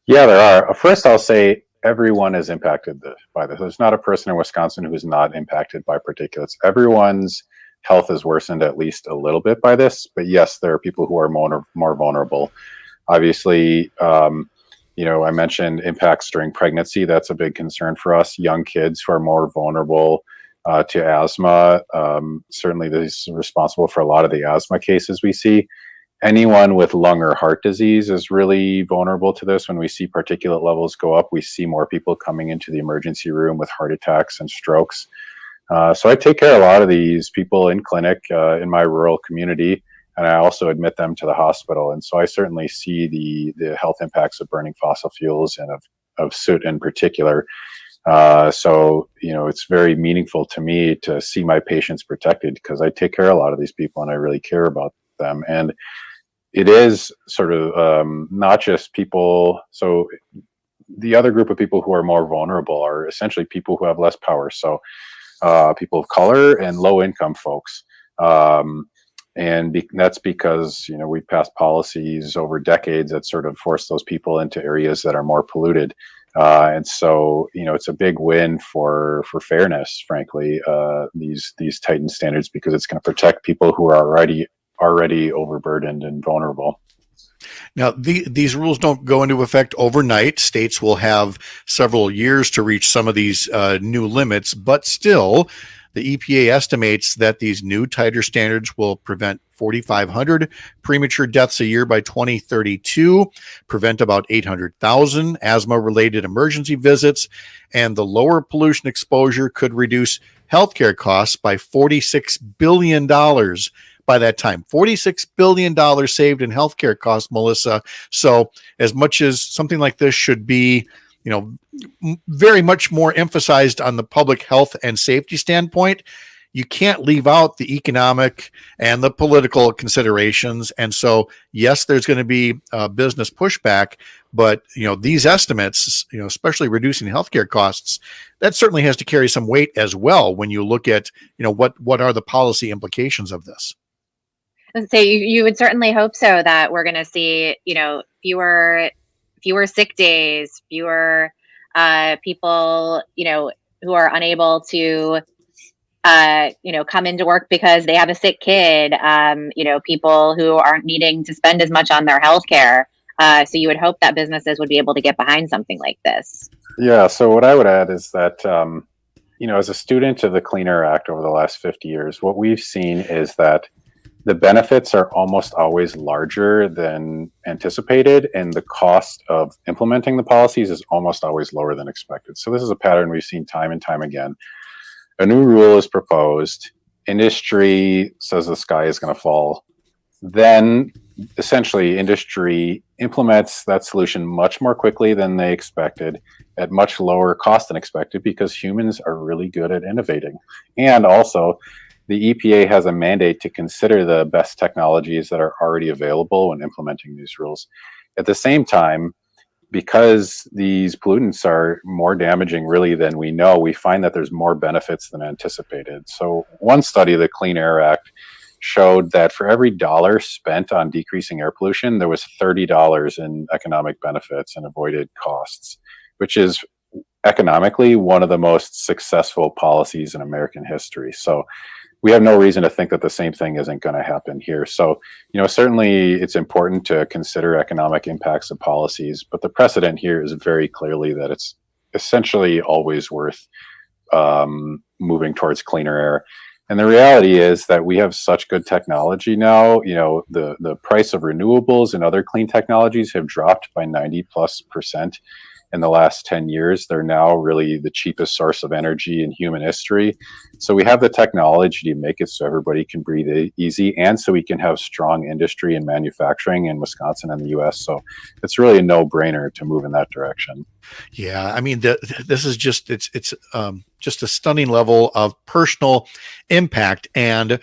Yeah, there are. First, I'll say everyone is impacted by this. There's not a person in Wisconsin who is not impacted by particulates. Everyone's health is worsened at least a little bit by this, but yes, there are people who are more vulnerable. Obviously, I mentioned impacts during pregnancy. That's a big concern for us. Young kids who are more vulnerable to asthma. Certainly, this is responsible for a lot of the asthma cases we see. Anyone with lung or heart disease is really vulnerable to this. When we see particulate levels go up, we see more people coming into the emergency room with heart attacks and strokes. So I take care of a lot of these people in clinic in my rural community, and I also admit them to the hospital. And so I certainly see the health impacts of burning fossil fuels and of soot in particular. So, it's very meaningful to me to see my patients protected because I take care of a lot of these people and I really care about them. And it is sort of not just people. So the other group of people who are more vulnerable are essentially people who have less power. So people of color and low income folks. That's because, we passed policies over decades that sort of force those people into areas that are more polluted. And so, it's a big win for fairness, frankly, these tightened standards, because it's going to protect people who are already overburdened and vulnerable. Now, these rules don't go into effect overnight. States will have several years to reach some of these new limits, but still, the EPA estimates that these new tighter standards will prevent 4,500 premature deaths a year by 2032, prevent about 800,000 asthma-related emergency visits, and the lower pollution exposure could reduce healthcare costs by $46 billion by that time. $46 billion saved in healthcare costs, Melissa. So as much as something like this should be, very much more emphasized on the public health and safety standpoint, you can't leave out the economic and the political considerations. And so, yes, there's going to be business pushback, but these estimates, especially reducing healthcare costs, that certainly has to carry some weight as well when you look at, what are the policy implications of this. So you would certainly hope so, that we're going to see, fewer sick days, fewer people, who are unable to, come into work because they have a sick kid, people who aren't needing to spend as much on their healthcare. So you would hope that businesses would be able to get behind something like this. Yeah. So what I would add is that, as a student of the Clean Air Act over the last 50 years, what we've seen is that the benefits are almost always larger than anticipated, and the cost of implementing the policies is almost always lower than expected. So this is a pattern we've seen time and time again. A new rule is proposed. Industry says the sky is going to fall. Then essentially industry implements that solution much more quickly than they expected, at much lower cost than expected, because humans are really good at innovating. And also, the EPA has a mandate to consider the best technologies that are already available when implementing these rules. At the same time, because these pollutants are more damaging really than we know, we find that there's more benefits than anticipated. So one study of the Clean Air Act showed that for every dollar spent on decreasing air pollution, there was $30 in economic benefits and avoided costs, which is economically one of the most successful policies in American history. So we have no reason to think that the same thing isn't going to happen here. So, certainly it's important to consider economic impacts of policies, but the precedent here is very clearly that it's essentially always worth moving towards cleaner air. And the reality is that we have such good technology now. The price of renewables and other clean technologies have dropped by 90+% in the last 10 years. They're now really the cheapest source of energy in human history. So we have the technology to make it so everybody can breathe easy, and so we can have strong industry and manufacturing in Wisconsin and the U.S. So it's really a no-brainer to move in that direction. Yeah, I mean, this is just it's just a stunning level of personal impact, and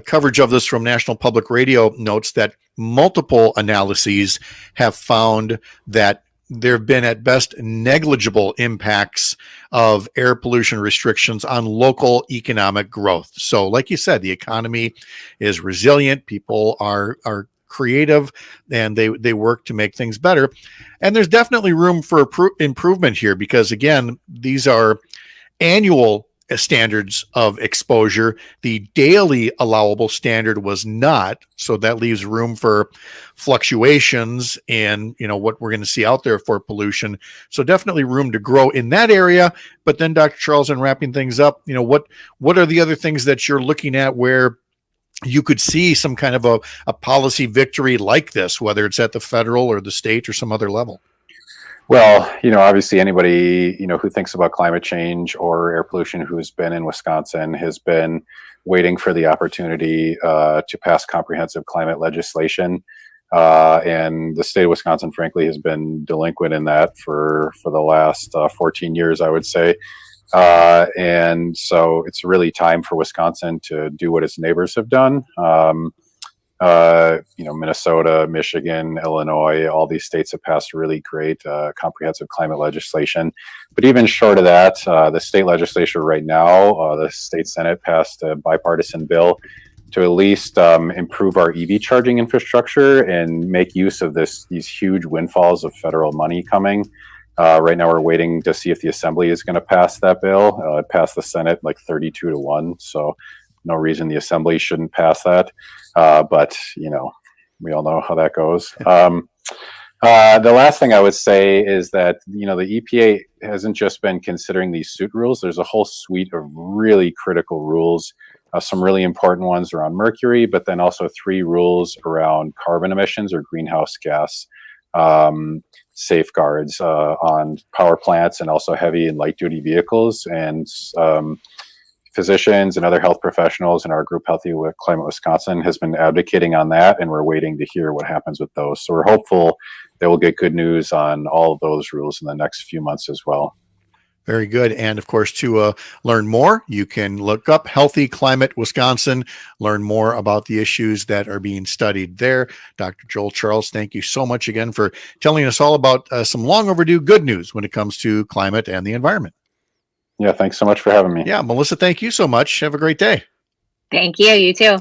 coverage of this from National Public Radio notes that multiple analyses have found that there have been at best negligible impacts of air pollution restrictions on local economic growth. So like you said, the economy is resilient. People are creative, and they work to make things better. And there's definitely room for improvement here, because again, these are annual standards of exposure. The daily allowable standard was not, so that leaves room for fluctuations in what we're going to see out there for pollution. So definitely room to grow in that area. But then, Dr. Charles, in wrapping things up, what are the other things that you're looking at where you could see some kind of a policy victory like this, whether it's at the federal or the state or some other level? Well, obviously anybody, who thinks about climate change or air pollution who's been in Wisconsin has been waiting for the opportunity to pass comprehensive climate legislation. And the state of Wisconsin, frankly, has been delinquent in that for the last 14 years, I would say. And so it's really time for Wisconsin to do what its neighbors have done. Minnesota, Michigan, Illinois, all these states have passed really great comprehensive climate legislation. But even short of that, the state legislature right now, the state Senate passed a bipartisan bill to at least improve our EV charging infrastructure and make use of these huge windfalls of federal money coming. Right now, we're waiting to see if the Assembly is going to pass that bill. It passed the Senate like 32-1, so no reason the Assembly shouldn't pass that. But we all know how that goes. The last thing I would say is that the EPA hasn't just been considering these suit rules. There's a whole suite of really critical rules. Some really important ones around mercury, but then also 3 rules around carbon emissions or greenhouse gas safeguards on power plants and also heavy and light duty vehicles. And physicians and other health professionals in our group Healthy with Climate Wisconsin has been advocating on that, and we're waiting to hear what happens with those. So we're hopeful that we'll get good news on all of those rules in the next few months as well. Very good. And of course, to learn more, you can look up Healthy Climate Wisconsin, learn more about the issues that are being studied there. Dr. Joel Charles, thank you so much again for telling us all about some long overdue good news when it comes to climate and the environment. Yeah, thanks so much for having me. Yeah, Melissa, thank you so much. Have a great day. Thank you. You too.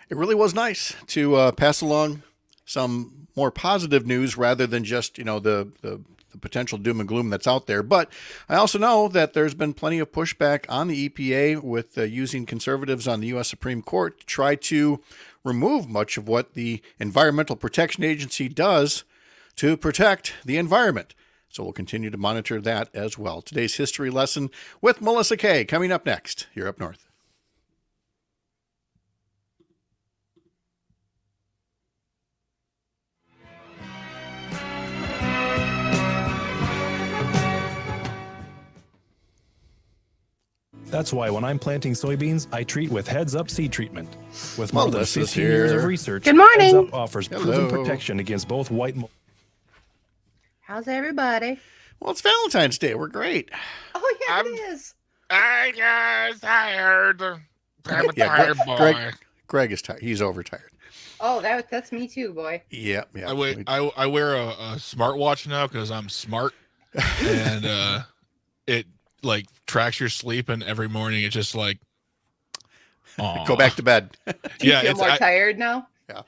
It really was nice to pass along some more positive news rather than just, the potential doom and gloom that's out there. But I also know that there's been plenty of pushback on the EPA with using conservatives on the U.S. Supreme Court to try to remove much of what the Environmental Protection Agency does to protect the environment. So we'll continue to monitor that as well. Today's history lesson with Melissa Kay coming up next here up north. That's why when I'm planting soybeans, I treat with Heads Up seed treatment. With more than 15 here. years of research, Good morning. Heads Up offers Hello. proven protection against both white mold. How's everybody? Well, it's Valentine's Day. We're great. Oh, yeah, it is. I got tired. I'm a Yeah, tired boy. Greg is tired. He's overtired. Oh, that's me too, boy. Yeah. I wear a smartwatch now because I'm smart, and it like tracks your sleep, and every morning it's just like, go back to bed. Do you feel more tired now?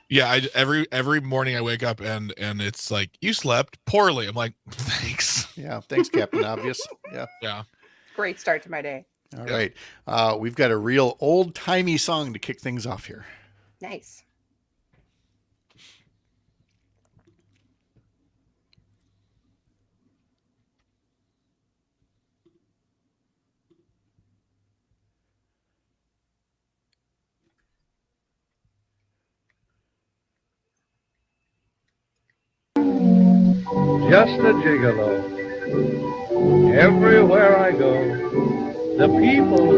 Yeah. Every morning I wake up and it's like, you slept poorly. I'm like, thanks. Yeah. Thanks, Captain Obvious. Yeah. Yeah. Great start to my day. All right. We've got a real old-timey song to kick things off here. Nice. Just a gigolo. Everywhere I go, the people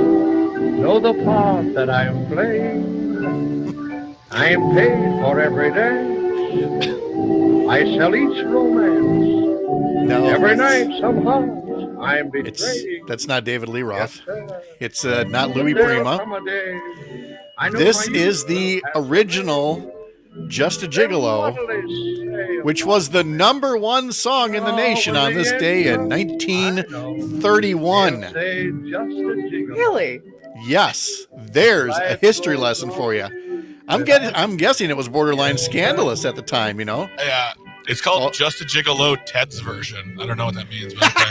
know the part that I am playing. I am paid for every day. I sell each romance. No, every night somehow I'm betrayed. That's not David Lee Roth. Yes, It's not Louis Prima. This is the original Just a Gigolo, which was the number one song in the nation on this day in 1931. Really? Yes, there's a history lesson for you. I'm guessing it was borderline scandalous at the time, you know? Yeah, it's called Just a Gigolo, Ted's version. I don't know what that means, but okay.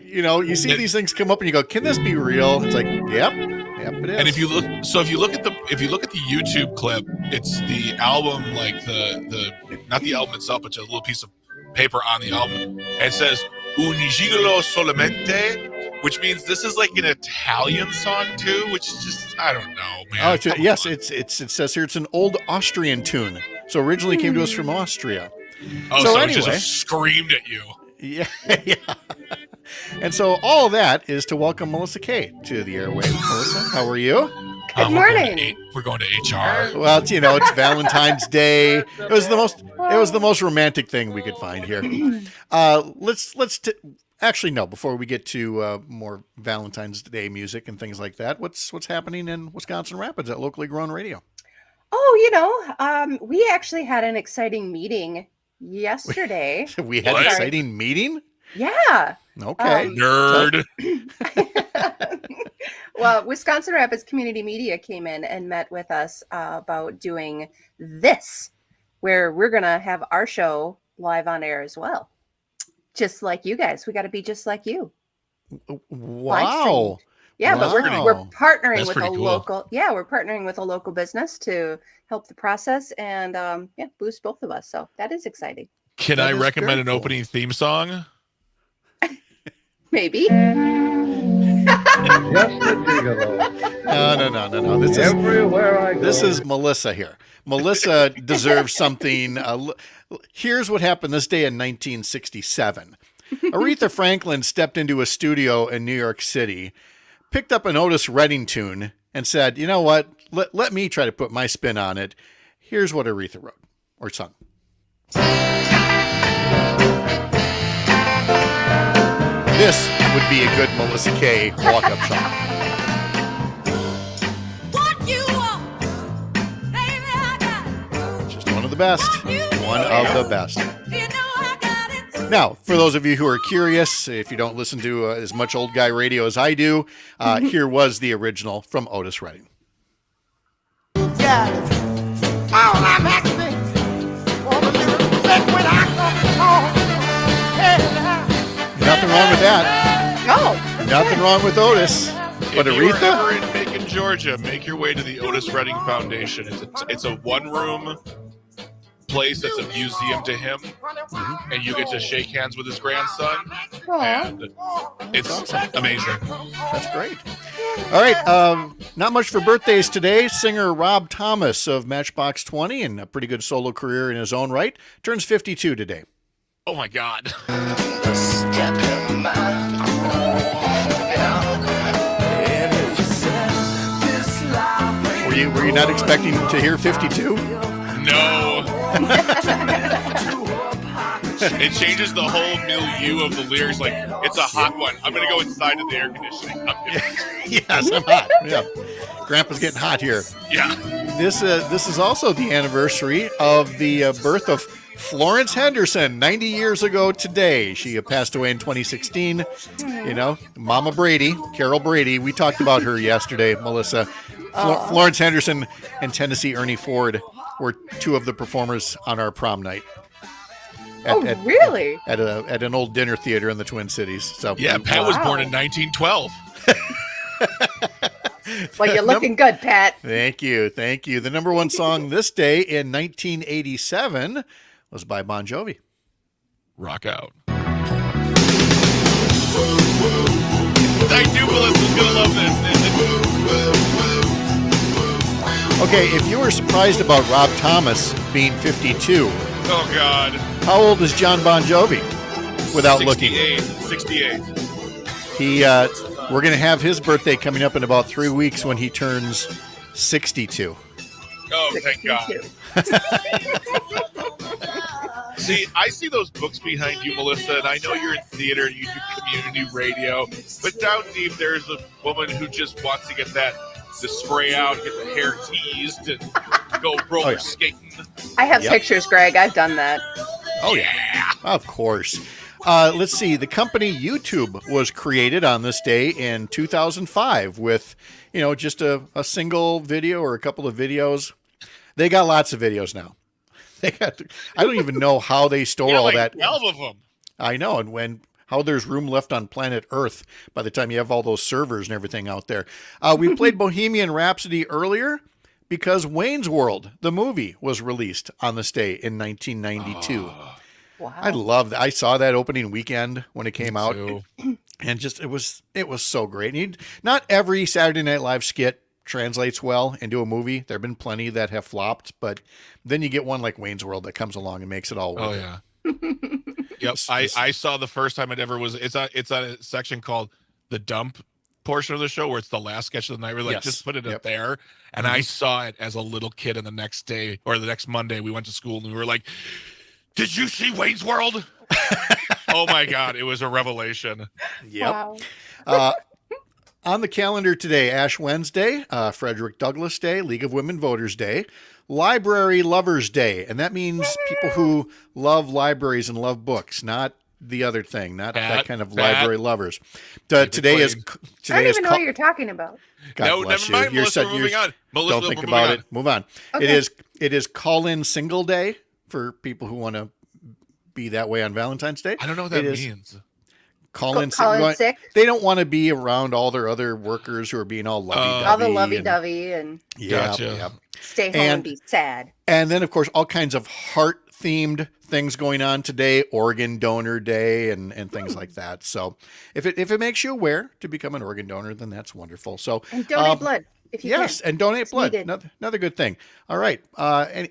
You know, you see these things come up and you go, "Can this be real?" It's like, yep, it is. And if you look at the YouTube clip, it's the album, like the not the album itself, but just a little piece of paper on the album, and it says "Un gigolo solamente," which means this is like an Italian song too, which is just, I don't know, man. Oh, yes, it says here it's an old Austrian tune. So originally came to us from Austria. Oh, so anyway, it just screamed at you. Yeah, yeah. And so all that is to welcome Melissa Kay to the airwaves. Melissa, how are you? Good morning. We're going to HR. Well, it's Valentine's Day. It was the most romantic thing we could find here. Actually, no. Before we get to more Valentine's Day music and things like that, what's happening in Wisconsin Rapids at Locally Grown Radio? Oh, we actually had an exciting yesterday. We had an exciting meeting? Yeah. Okay. Nerd. Well, Wisconsin Rapids Community Media came in and met with us about doing this, where we're going to have our show live on air as well. Just like you guys. We got to be just like you. Wow. Yeah, wow. But we're partnering That's with a pretty cool. local. Yeah, we're partnering with a local business to help the process and boost both of us. So that is exciting. Can I recommend an opening theme song? Maybe. Just a gigolo. No. This is Melissa here. Melissa deserves something. Here's what happened this day in 1967. Aretha Franklin stepped into a studio in New York City, picked up an Otis Redding tune, and said, "You know what? Let me try to put my spin on it." Here's what Aretha wrote or sung. This would be a good Melissa Kay walk-up song. Just one of the best. One of the best. Now, for those of you who are curious, if you don't listen to as much old guy radio as I do, here was the original from Otis Redding. Nothing wrong with that. No. Nothing wrong with Otis. But If you are Aretha? ever in Macon, Georgia, make your way to the Otis Redding Foundation. It's a one-room place that's a museum to him, and you get to shake hands with his grandson, and it's amazing. That's great. All right, not much for birthdays today. Singer Rob Thomas of Matchbox 20 and a pretty good solo career in his own right turns 52 today. Oh my God. Were you not expecting to hear 52? No. It changes the whole milieu of the lyrics. Like, it's a hot one. I'm going to go inside of the air conditioning. Yes, I'm hot. Yeah. Grandpa's getting hot here. Yeah. This is also the anniversary of the birth of Florence Henderson, 90 years ago today. She passed away in 2016. You know, Mama Brady, Carol Brady. We talked about her yesterday, Melissa. Florence Henderson and Tennessee Ernie Ford were two of the performers on our prom night. Really? At an old dinner theater in the Twin Cities. So Yeah, Pat was born in 1912. Well, you're looking good, Pat. Thank you. The number one song this day in 1987 was by Bon Jovi. Rock out. I knew Melissa's going to love this. Okay, if you were surprised about Rob Thomas being 52. Oh, God. How old is John Bon Jovi? Without 68, looking. 68. We're going to have his birthday coming up in about 3 weeks when he turns 62. Oh, thank God. See, I see those books behind you, Melissa, and I know you're in theater and you do community radio, but down deep there's a woman who just wants to get the spray out, get the hair teased, and go roller skating. I have pictures, Greg. I've done that. Oh, yeah. Of course. Let's see. The company YouTube was created on this day in 2005 with, just a single video or a couple of videos. They got lots of videos now. I don't even know how they store all that. 12 of them. I know. And how there's room left on planet Earth by the time you have all those servers and everything out there. We played Bohemian Rhapsody earlier because Wayne's World, the movie, was released on this day in 1992. Wow. I love that. I saw that opening weekend when it came out, and just it was so great. And not every Saturday Night Live skit translates well into a movie. There have been plenty that have flopped, but then you get one like Wayne's World that comes along and makes it all work. Oh yeah. Yep. I saw the first time it ever was. It's on a section called the dump portion of the show where it's the last sketch of the night. We're like, just put it up there. And I saw it as a little kid, and the next day or the next Monday we went to school and we were like, did you see Wayne's World? Oh my God, it was a revelation. Yep. On the calendar today, Ash Wednesday, Frederick Douglass Day, League of Women Voters Day, Library Lovers Day, and that means people who love libraries and love books, not the other thing, not that kind of library lovers. Today is I don't even know what you're talking about. God bless never mind, you. Melissa, we're moving on. Melissa, don't think about it. Move on. Okay. It is Call-In Single Day for people who want to be that way on Valentine's Day. I don't know what that means. Call in sick. They don't want to be around all their other workers who are being all lovey-dovey. All the lovey-dovey and gotcha. Stay home and be sad. And then, of course, all kinds of heart-themed things going on today, Organ Donor Day and things like that. So if it makes you aware to become an organ donor, then that's wonderful. So and donate blood. If you yes, can. and donate It's blood. needed. Another good thing. All right.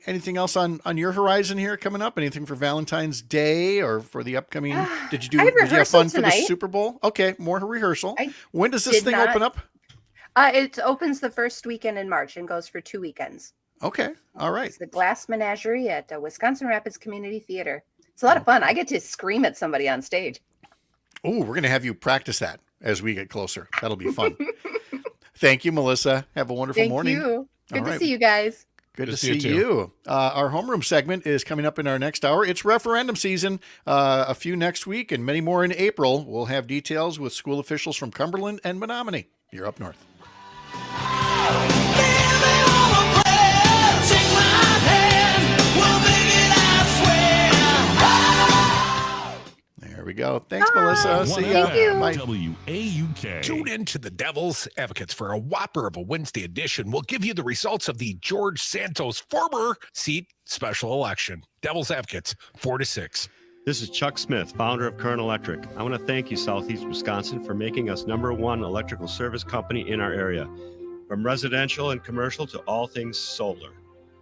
Anything else on your horizon here coming up? Anything for Valentine's Day or for the upcoming? Did you have fun for the Super Bowl? Okay, more rehearsal. When does this thing open up? It opens the first weekend in March and goes for 2 weekends. Okay. All right. It's the Glass Menagerie at Wisconsin Rapids Community Theater. It's a lot of fun. I get to scream at somebody on stage. Oh, we're going to have you practice that as we get closer. That'll be fun. Thank you, Melissa. Have a wonderful morning. Thank you. Good All to right. see you guys. Good to see you. Our homeroom segment is coming up in our next hour. It's referendum season. A few next week and many more in April. We'll have details with school officials from Cumberland and Menomonie. You're up north. There we go. Thanks, Melissa. See ya. Thank you. Bye. WAUK. Tune in to the Devil's Advocates for a whopper of a Wednesday edition. We'll give you the results of the George Santos former seat special election. Devil's Advocates, 4 to 6. This is Chuck Smith, founder of Current Electric. I want to thank you, Southeast Wisconsin, for making us #1 electrical service company in our area. From residential and commercial to all things solar.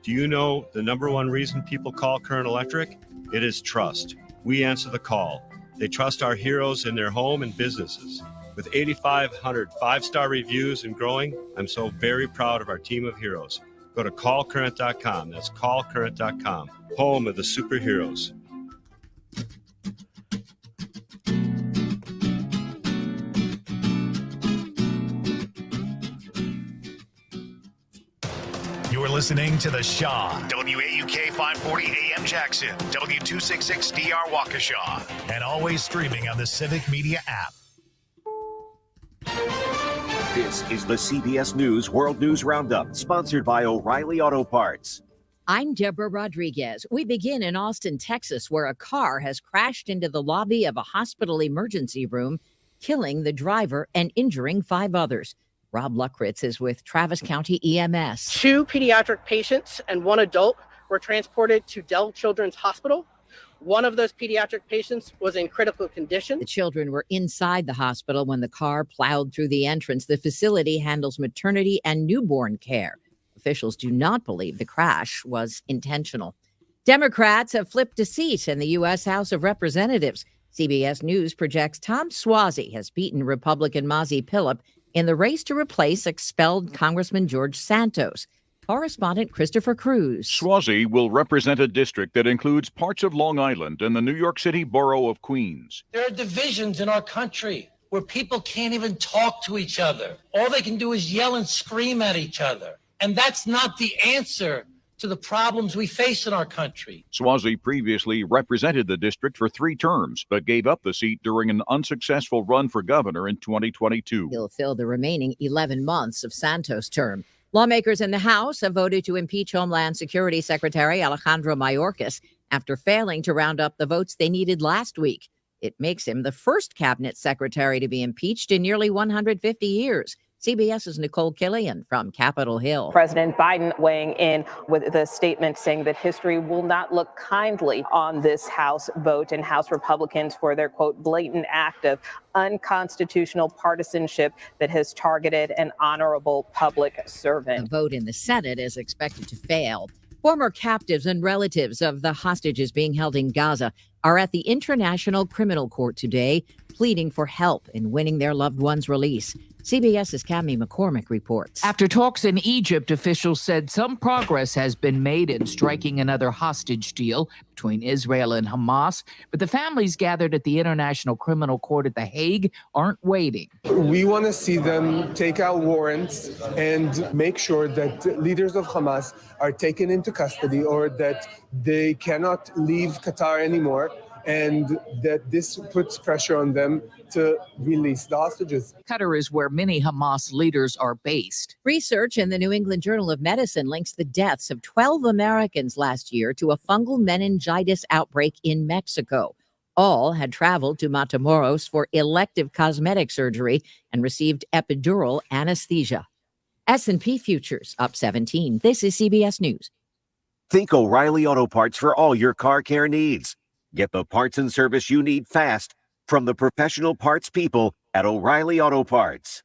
Do you know the #1 reason people call Current Electric? It is trust. We answer the call. They trust our heroes in their home and businesses. With 8,500 5-star reviews and growing, I'm so very proud of our team of heroes. Go to callcurrent.com. That's callcurrent.com. Home of the superheroes. You're listening to The Shaw, WAUK 540 AM Jackson, W266DR Waukesha, and always streaming on the Civic Media app. This is the CBS News World News Roundup, sponsored by O'Reilly Auto Parts. I'm Deborah Rodriguez. We begin in Austin, Texas, where a car has crashed into the lobby of a hospital emergency room, killing the driver and injuring 5 others. Rob Luckritz is with Travis County EMS. 2 pediatric patients and 1 adult were transported to Dell Children's Hospital. One of those pediatric patients was in critical condition. The children were inside the hospital when the car plowed through the entrance. The facility handles maternity and newborn care. Officials do not believe the crash was intentional. Democrats have flipped a seat in the U.S. House of Representatives. CBS News projects Tom Suozzi has beaten Republican Mazi Pilip in the race to replace expelled Congressman George Santos. Correspondent Christopher Cruz. Suozzi will represent a district that includes parts of Long Island and the New York City borough of Queens. There are divisions in our country where people can't even talk to each other. All they can do is yell and scream at each other. And that's not the answer to the problems we face in our country. Suozzi previously represented the district for 3 terms, but gave up the seat during an unsuccessful run for governor in 2022. He'll fill the remaining 11 months of Santos' term. Lawmakers in the House have voted to impeach Homeland Security Secretary Alejandro Mayorkas after failing to round up the votes they needed last week. It makes him the first cabinet secretary to be impeached in nearly 150 years. CBS's Nicole Killian from Capitol Hill. President Biden weighing in with the statement saying that history will not look kindly on this House vote and House Republicans for their, quote, blatant act of unconstitutional partisanship that has targeted an honorable public servant. The vote in the Senate is expected to fail. Former captives and relatives of the hostages being held in Gaza are at the International Criminal Court today, pleading for help in winning their loved ones' release. CBS's Cammie McCormick reports. After talks in Egypt, officials said some progress has been made in striking another hostage deal between Israel and Hamas, but the families gathered at the International Criminal Court at The Hague aren't waiting. We want to see them take out warrants and make sure that leaders of Hamas are taken into custody or that they cannot leave Qatar anymore, and that this puts pressure on them to release the hostages. Qatar is where many Hamas leaders are based. Research in the New England Journal of Medicine links the deaths of 12 Americans last year to a fungal meningitis outbreak in Mexico. All had traveled to Matamoros for elective cosmetic surgery and received epidural anesthesia. S&P futures up 17. This is CBS News. Think O'Reilly Auto Parts for all your car care needs. Get the parts and service you need fast from the professional parts people at O'Reilly Auto Parts.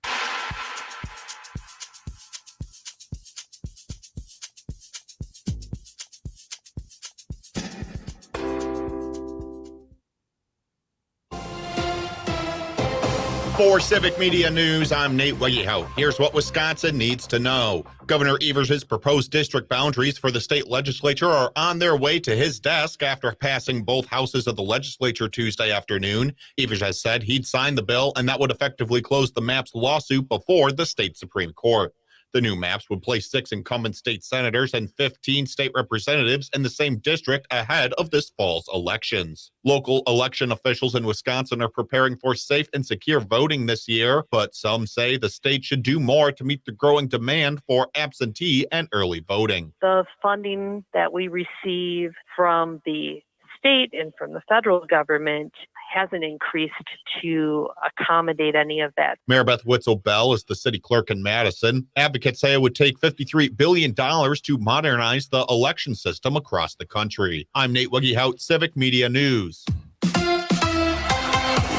For Civic Media News, I'm Nate Wegehout. Here's what Wisconsin needs to know. Governor Evers' proposed district boundaries for the state legislature are on their way to his desk after passing both houses of the legislature Tuesday afternoon. Evers has said he'd sign the bill, and that would effectively close the MAPS lawsuit before the state Supreme Court. The new maps would place 6 incumbent state senators and 15 state representatives in the same district ahead of this fall's elections. Local election officials in Wisconsin are preparing for safe and secure voting this year, but some say the state should do more to meet the growing demand for absentee and early voting. The funding that we receive from the state and from the federal government hasn't increased to accommodate any of that. Mayor Beth Witzel-Bell is the city clerk in Madison. Advocates say it would take $53 billion to modernize the election system across the country. I'm Nate Wegehout, Civic Media News.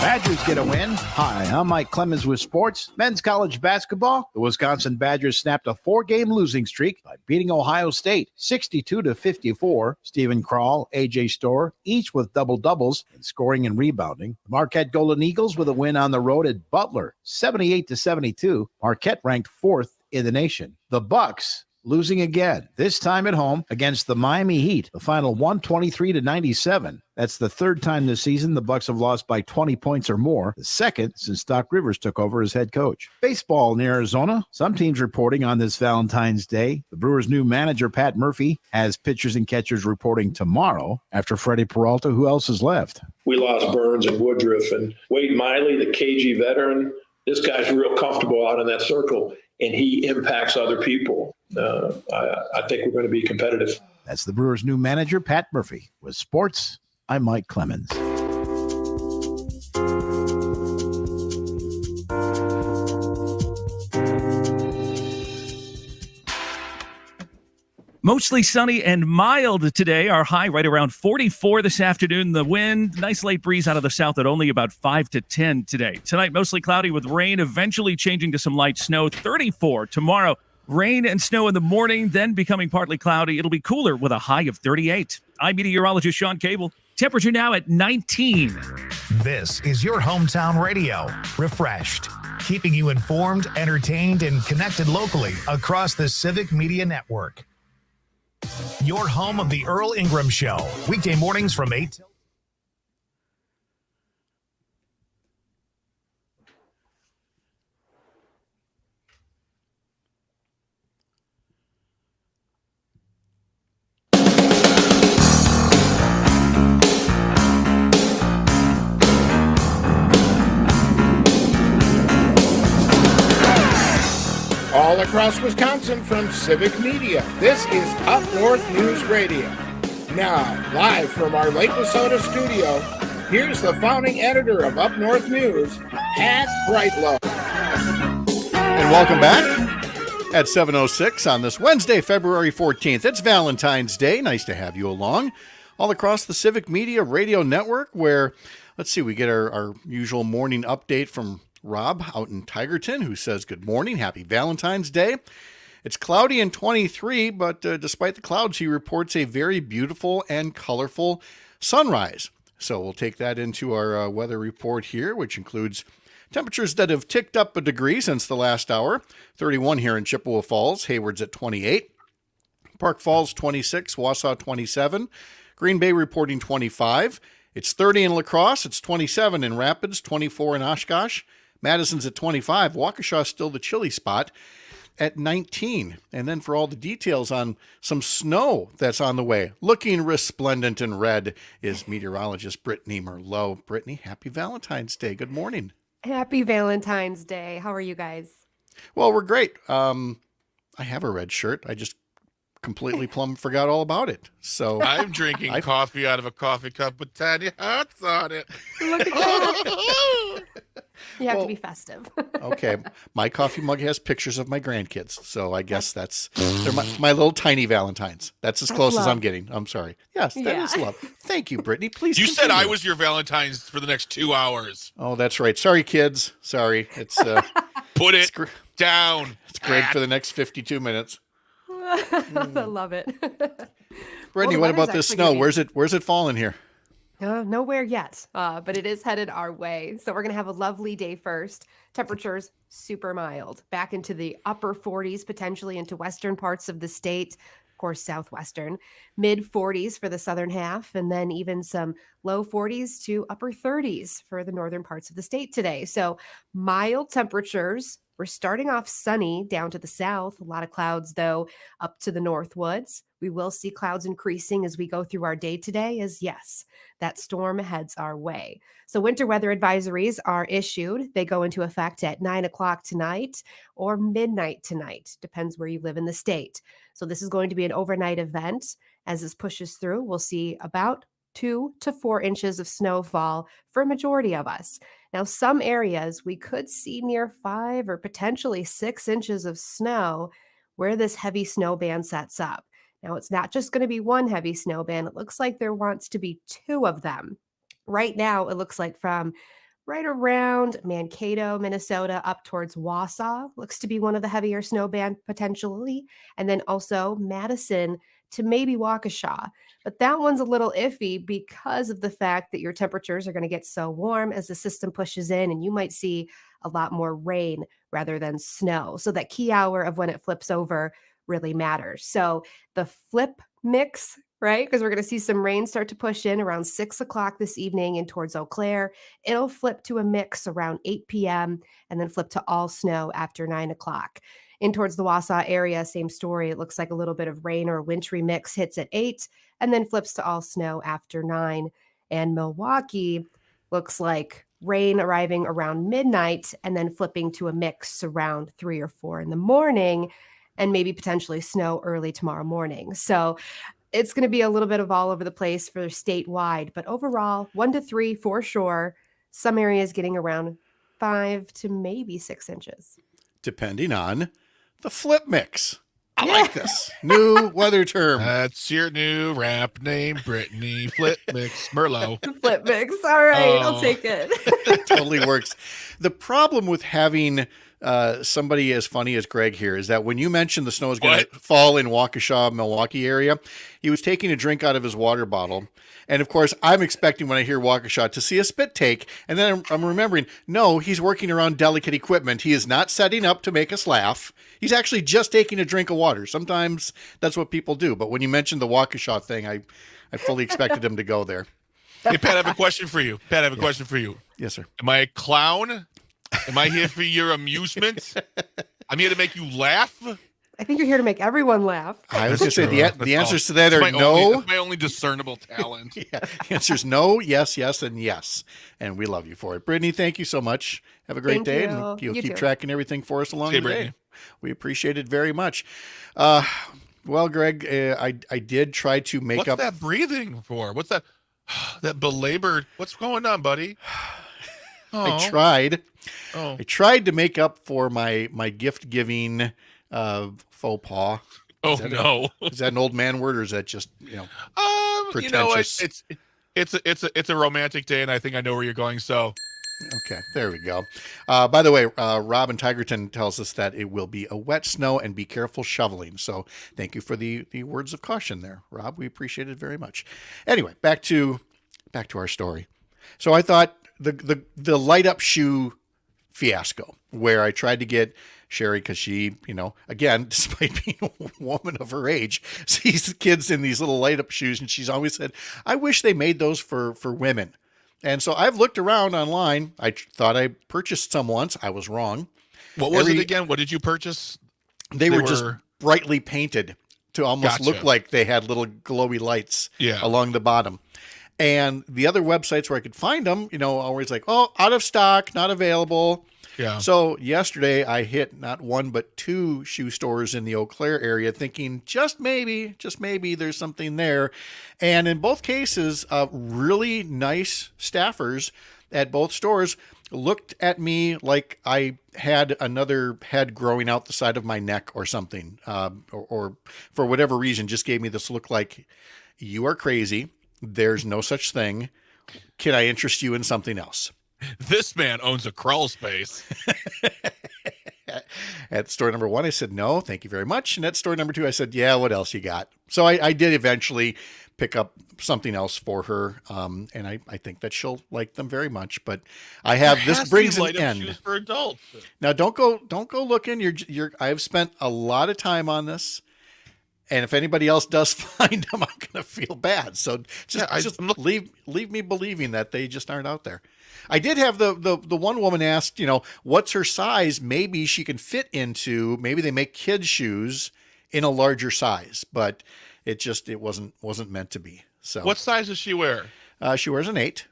Badgers get a win. Hi, I'm Mike Clemens with sports. Men's college basketball. The Wisconsin Badgers snapped a 4-game losing streak by beating Ohio State 62-54. Stephen Krall, A.J. Storr, each with double-doubles in scoring and rebounding. The Marquette Golden Eagles with a win on the road at Butler 78-72. Marquette ranked 4th in the nation. The Bucks losing again, this time at home against the Miami Heat. The final 123-97. That's the 3rd time this season the Bucks have lost by 20 points or more, the 2nd since Doc Rivers took over as head coach. Baseball in Arizona. Some teams reporting on this Valentine's Day. The Brewers' new manager, Pat Murphy, has pitchers and catchers reporting tomorrow. After Freddie Peralta, who else is left? We lost Burns and Woodruff, and Wade Miley, the KG veteran. This guy's real comfortable out in that circle, and he impacts other people. I think we're going to be competitive. That's the Brewers' new manager, Pat Murphy. With sports, I'm Mike Clemens. Mostly sunny and mild today. Our high right around 44 this afternoon. The wind, nice light breeze out of the south at only about 5 to 10 today. Tonight, mostly cloudy with rain, eventually changing to some light snow. 34 tomorrow. Rain and snow in the morning, then becoming partly cloudy. It'll be cooler with a high of 38. I'm meteorologist Sean Cable. Temperature now at 19. This is your hometown radio. Refreshed, keeping you informed, entertained, and connected locally across the Civic Media Network. Your home of the Earl Ingram Show. Weekday mornings from 8 till all across Wisconsin from Civic Media. This is Up North News Radio. Now, live from our Lake Minnesota studio, here's the founding editor of Up North News, Pat Brightlow. And welcome back at 7:06 on this Wednesday, February 14th. It's Valentine's Day. Nice to have you along. All across the Civic Media Radio Network, where, let's see, we get our usual morning update from Rob out in Tigerton, who says, good morning, happy Valentine's Day. It's cloudy and 23, but despite the clouds, he reports a very beautiful and colorful sunrise. So we'll take that into our weather report here, which includes temperatures that have ticked up a degree since the last hour. 31 here in Chippewa Falls, Hayward's at 28. Park Falls 26, Wausau 27. Green Bay reporting 25. It's 30 in La Crosse, it's 27 in Rapids, 24 in Oshkosh. Madison's at 25. Waukesha's still the chilly spot at 19. And then for all the details on some snow that's on the way, looking resplendent in red, is meteorologist Brittany Merlot. Brittany, happy Valentine's Day. Good morning. Happy Valentine's Day. How are you guys? Well, we're great. I have a red shirt. I just completely plumb forgot all about it. So I'm drinking coffee out of a coffee cup with tiny hearts on it. Look at that. You have to be festive. Okay. My coffee mug has pictures of my grandkids. So I guess they're my little tiny Valentines. That's as close as I'm getting. I'm sorry. Yes, that is love. Thank you, Brittany. Please You continue. said I was your Valentine's for the next 2 hours. Oh, that's right. Sorry, kids. Sorry. It's Put it down. It's Greg for the next 52 minutes. I love it. Brittany, what about this snow? Where's it falling here? Nowhere yet, but it is headed our way. So we're going to have a lovely day first. Temperatures super mild, back into the upper 40s, potentially into western parts of the state. Of course, southwestern, mid 40s for the southern half, and then even some low 40s to upper 30s for the northern parts of the state today. So mild temperatures. We're starting off sunny down to the south. A lot of clouds, though, up to the northwoods. We will see clouds increasing as we go through our day today, as yes, that storm heads our way. So winter weather advisories are issued. They go into effect at 9 o'clock tonight or midnight tonight. Depends where you live in the state. So this is going to be an overnight event. As this pushes through, we'll see about 2 to 4 inches of snowfall for a majority of us. Now, some areas we could see near 5 or potentially 6 inches of snow where this heavy snow band sets up. Now, it's not just going to be one heavy snow band. It looks like there wants to be 2 of them. Right now, it looks like from right around Mankato, Minnesota, up towards Wausau, looks to be one of the heavier snow band potentially. And then also Madison to maybe Waukesha. But that one's a little iffy because of the fact that your temperatures are going to get so warm as the system pushes in, and you might see a lot more rain rather than snow. So that key hour of when it flips over really matters. So the flip mix, right? Because we're going to see some rain start to push in around 6 o'clock this evening and towards Eau Claire. It'll flip to a mix around 8 p.m. and then flip to all snow after 9 o'clock. In towards the Wausau area, same story. It looks like a little bit of rain or a wintry mix hits at 8 and then flips to all snow after 9. And Milwaukee looks like rain arriving around midnight and then flipping to a mix around 3 or 4 in the morning. and maybe potentially snow early tomorrow morning. So it's going to be a little bit of all over the place for statewide, but overall 1 to 3 for sure. Some areas getting around 5 to maybe 6 inches. Depending on the flip mix. I like this new weather term. That's your new rap name, Brittany. Flip mix, Merlot. Flip mix. All right, I'll take it. It totally works. The problem with having somebody as funny as Greg here is that when you mentioned the snow is going to fall in Waukesha, Milwaukee area, he was taking a drink out of his water bottle. And of course, I'm expecting when I hear Waukesha to see a spit take. And then I'm remembering, no, he's working around delicate equipment. He is not setting up to make us laugh. He's actually just taking a drink of water. Sometimes that's what people do. But when you mentioned the Waukesha thing, I fully expected him to go there. Hey, Pat, I have a question for you. Pat, I have a question for you. Yes, sir. Am I a clown? Am I here for your amusement? I'm here to make you laugh? I think you're here to make everyone laugh. I was going to say the answers to that are no. That's my only discernible talent. Yeah. The answer is no, yes, yes, and yes. And we love you for it. Brittany, thank you so much. Have a great Thank day. you. And you'll You keep too. tracking everything for us along Hey, the day. Brittany. We appreciate it very much. Well, Greg, I did try to make What's up. that breathing for? What's that? That belabored. What's going on, buddy? I tried. Oh. I tried to make up for my gift giving faux pas. Oh, Is that no. Is that an old man word, or is that just pretentious? You know what? It's a romantic day, and I think I know where you're going. So, okay, there we go. By the way, Rob in Tigerton tells us that it will be a wet snow and be careful shoveling. So thank you for the words of caution there, Rob. We appreciate it very much. Anyway, back to our story. So I thought the light up shoe fiasco, where I tried to get Sherry, because she, again, despite being a woman of her age, sees the kids in these little light up shoes, and she's always said, I wish they made those for women. And so I've looked around online. I thought I purchased some once. I was wrong. what was it again? What did you purchase? They were just brightly painted to almost look Gotcha. like they had little glowy lights Yeah. along the bottom. And the other websites where I could find them, always like, oh, out of stock, not available. Yeah. So yesterday I hit not one, but 2 shoe stores in the Eau Claire area thinking just maybe there's something there. And in both cases, really nice staffers at both stores looked at me like I had another head growing out the side of my neck or something, or for whatever reason, just gave me this look like, you are crazy. There's no such thing. Can I interest you in something else? This man owns a crawl space. At store number 1, I said, no, thank you very much. And at store number 2, I said, yeah, what else you got? So I did eventually pick up something else for her. And I think that she'll like them very much, but I have, There this has to brings be an light-up end. shoes for adults. Now don't go looking. I've spent a lot of time on this. And if anybody else does find them, I'm going to feel bad. So just leave me believing that they just aren't out there. I did have the one woman asked, what's her size? Maybe she can fit into, maybe they make kids shoes in a larger size, but it wasn't meant to be. So What size does she wear? She wears an 8,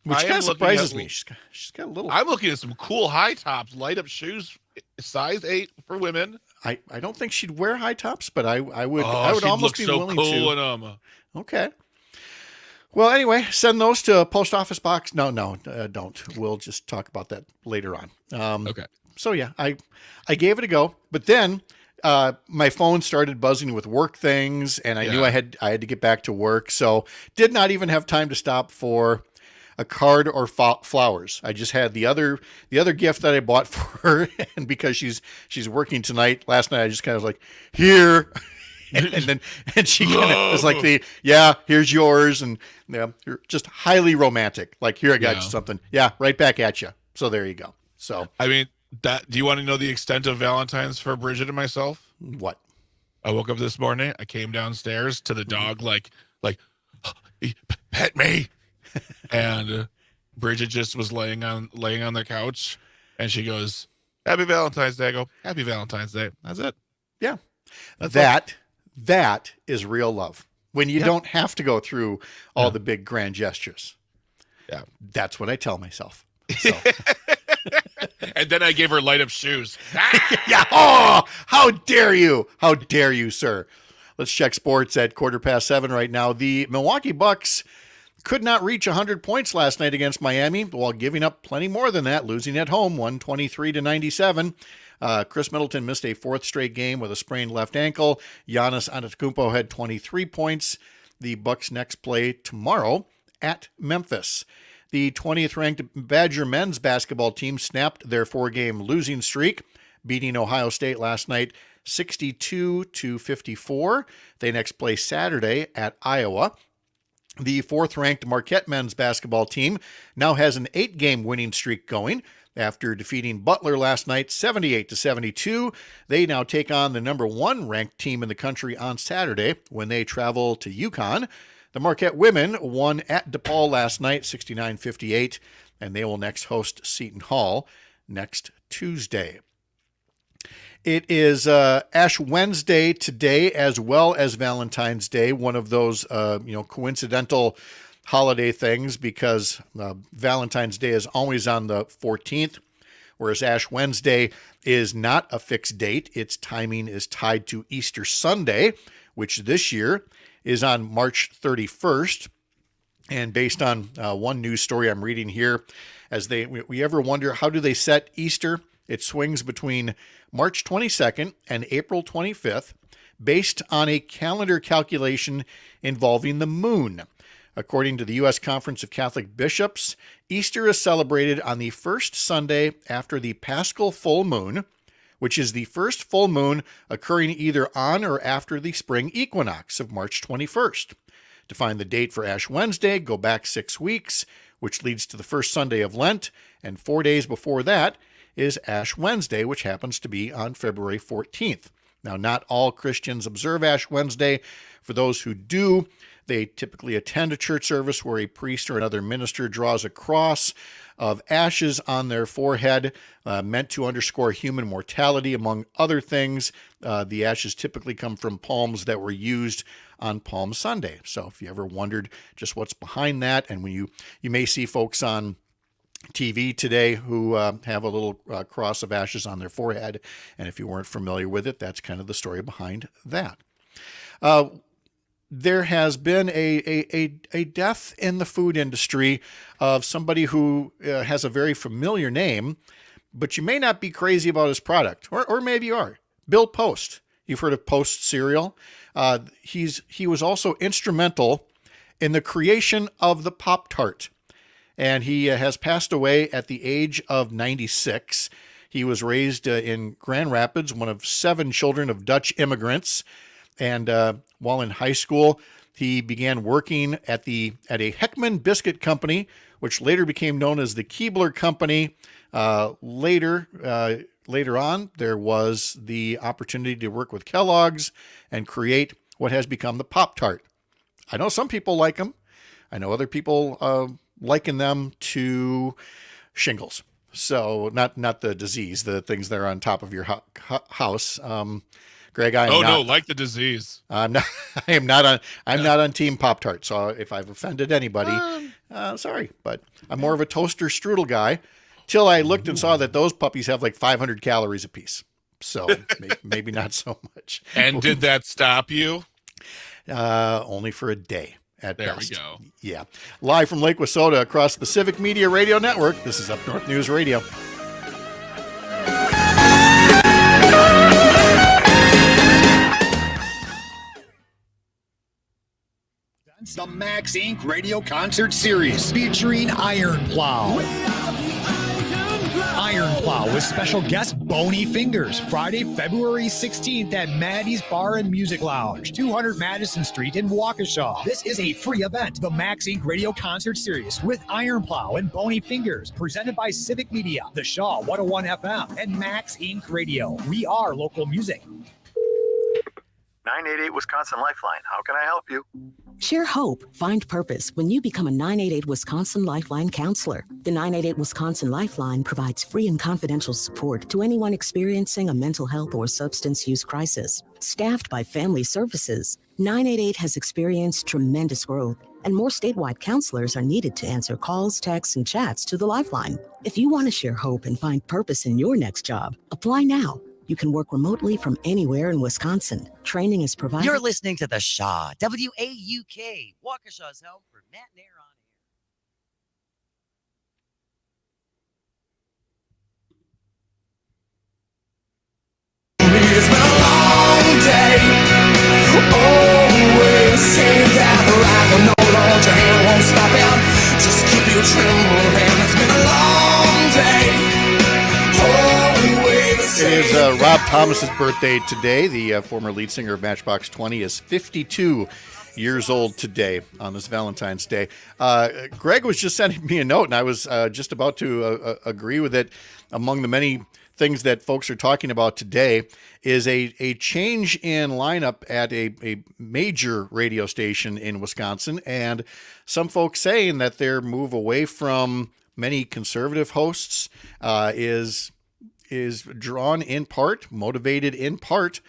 which I kind am of looking surprises at- me. She's got a little. I'm looking at some cool high tops, light up shoes, size 8 for women. I don't think she'd wear high tops, but I would She'd almost look be so willing cool to. in 'em. Okay. Well, anyway, send those to a post office box. No, don't. We'll just talk about that later on. Okay. So yeah, I gave it a go, but then my phone started buzzing with work things, and I knew I had to get back to work, so did not even have time to stop for a card or flowers. I just had the other gift that I bought for her, and because she's working tonight. Last night I just kind of like, here. And she kind of was like, here's yours. And you're just highly romantic. Like, here, I got you something. Yeah, right back at you. So there you go. So, I mean, do you want to know the extent of Valentine's for Bridget and myself? What? I woke up this morning. I came downstairs to the dog, like, pet me. And Bridget just was laying on the couch, and she goes, "Happy Valentine's Day." I go, "Happy Valentine's Day." That's it. Yeah. That's That is real love. When you don't have to go through all the big grand gestures. Yeah. That's what I tell myself. So. And then I gave her light up shoes. Yeah. Oh, how dare you? How dare you, sir? Let's check sports at 7:15 right now. The Milwaukee Bucks could not reach 100 points last night against Miami, while giving up plenty more than that, losing at home 123-97. Chris Middleton missed a fourth straight game with a sprained left ankle. Giannis Antetokounmpo had 23 points. The Bucks next play tomorrow at Memphis. The 20th ranked Badger men's basketball team snapped their 4-game losing streak, beating Ohio State last night 62-54. They next play Saturday at Iowa. The 4th ranked Marquette men's basketball team now has an 8-game winning streak going. After defeating Butler last night 78-72, they now take on the number 1 ranked team in the country on Saturday when they travel to UConn. The Marquette women won at DePaul last night 69-58, and they will next host Seton Hall next Tuesday. It is Ash Wednesday today, as well as Valentine's Day, one of those coincidental holiday things, because Valentine's Day is always on the 14th, whereas Ash Wednesday is not a fixed date. Its timing is tied to Easter Sunday, which this year is on March 31st. And based on one news story I'm reading here, as we ever wonder, how do they set Easter? It swings between March 22nd and April 25th, based on a calendar calculation involving the moon. According to the U.S. Conference of Catholic Bishops, Easter is celebrated on the first Sunday after the Paschal full moon, which is the first full moon occurring either on or after the spring equinox of March 21st. To find the date for Ash Wednesday, go back 6 weeks, which leads to the first Sunday of Lent, and 4 days before that is Ash Wednesday, which happens to be on February 14th. Now, not all Christians observe Ash Wednesday. For those who do, they typically attend a church service where a priest or another minister draws a cross of ashes on their forehead, meant to underscore human mortality, among other things. The ashes typically come from palms that were used on Palm Sunday. So if you ever wondered just what's behind that, and when you may see folks on TV today who have a little cross of ashes on their forehead, and if you weren't familiar with it, that's kind of the story behind that. There has been a death in the food industry of somebody who has a very familiar name, but you may not be crazy about his product, or maybe you are. Bill Post. You've heard of Post cereal. He was also instrumental in the creation of the Pop-Tart, and he has passed away at the age of 96. He was raised in Grand Rapids, one of 7 children of Dutch immigrants. And while in high school, he began working at a Heckman biscuit company, which later became known as the Keebler Company. Later on, there was the opportunity to work with Kellogg's and create what has become the Pop-Tart. I know some people like them. I know other people liken them to shingles. So not the disease, the things that are on top of your house. Greg, like the disease. I'm not on Team Pop-Tart. So if I've offended anybody, sorry, but I'm more of a toaster strudel guy. Till I looked and saw that those puppies have like 500 calories apiece. So maybe not so much. And did that stop you? Only for a day at best. There we go. Yeah. Live from Lake Wissota across the Civic Media Radio Network, this is Up North News Radio. The Max Inc. Radio Concert Series featuring Iron Plow. Iron Plow with special guest Bony Fingers, Friday, February 16th at Maddie's Bar and Music Lounge, 200 Madison Street in Waukesha. This is a free event. The Max Inc. Radio Concert Series with Iron Plow and Bony Fingers, presented by Civic Media, The Shaw 101 FM, and Max Inc. Radio. We are local music. 988 Wisconsin Lifeline. How can I help you? Share hope, find purpose when you become a 988 Wisconsin Lifeline counselor. The 988 Wisconsin Lifeline provides free and confidential support to anyone experiencing a mental health or substance use crisis. Staffed by Family Services, 988 has experienced tremendous growth And more statewide counselors are needed to answer calls, texts, and chats to the Lifeline. If you want to share hope and find purpose in your next job, apply now. You can work remotely from anywhere in Wisconsin. Training is provided. You're listening to The Shaw, WAUK, Waukesha's home for Matt and Aaron. It's been a long day. Always say that right will no longer and won't stop it. Just keep you trembling. It's been a long day. Always. It is Rob Thomas's birthday today. The former lead singer of Matchbox 20 is 52 years old today on this Valentine's Day. Greg was just sending me a note, and I was just about to agree with it. Among the many things that folks are talking about today is a change in lineup at a major radio station in Wisconsin, and some folks saying that their move away from many conservative hosts is drawn in part, motivated in part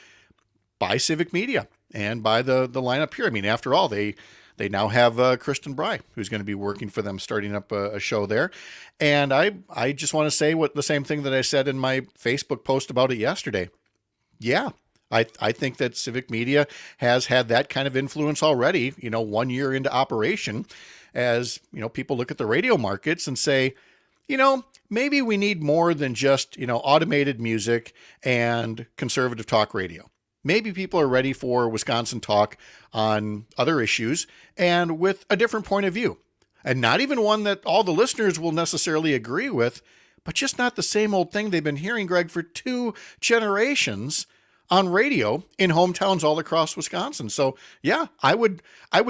by civic media and by the lineup here. I mean, after all, they now have Kristen Bry, who's going to be working for them, starting up a show there. And I just want to say the same thing that I said in my Facebook post about it yesterday. Yeah, I think that civic media has had that kind of influence already, 1 year into operation, as, people look at the radio markets and say, maybe we need more than just, automated music and conservative talk radio. Maybe people are ready for Wisconsin talk on other issues and with a different point of view. And not even one that all the listeners will necessarily agree with, but just not the same old thing they've been hearing, Greg, for 2 generations on radio in hometowns all across Wisconsin. So yeah, I would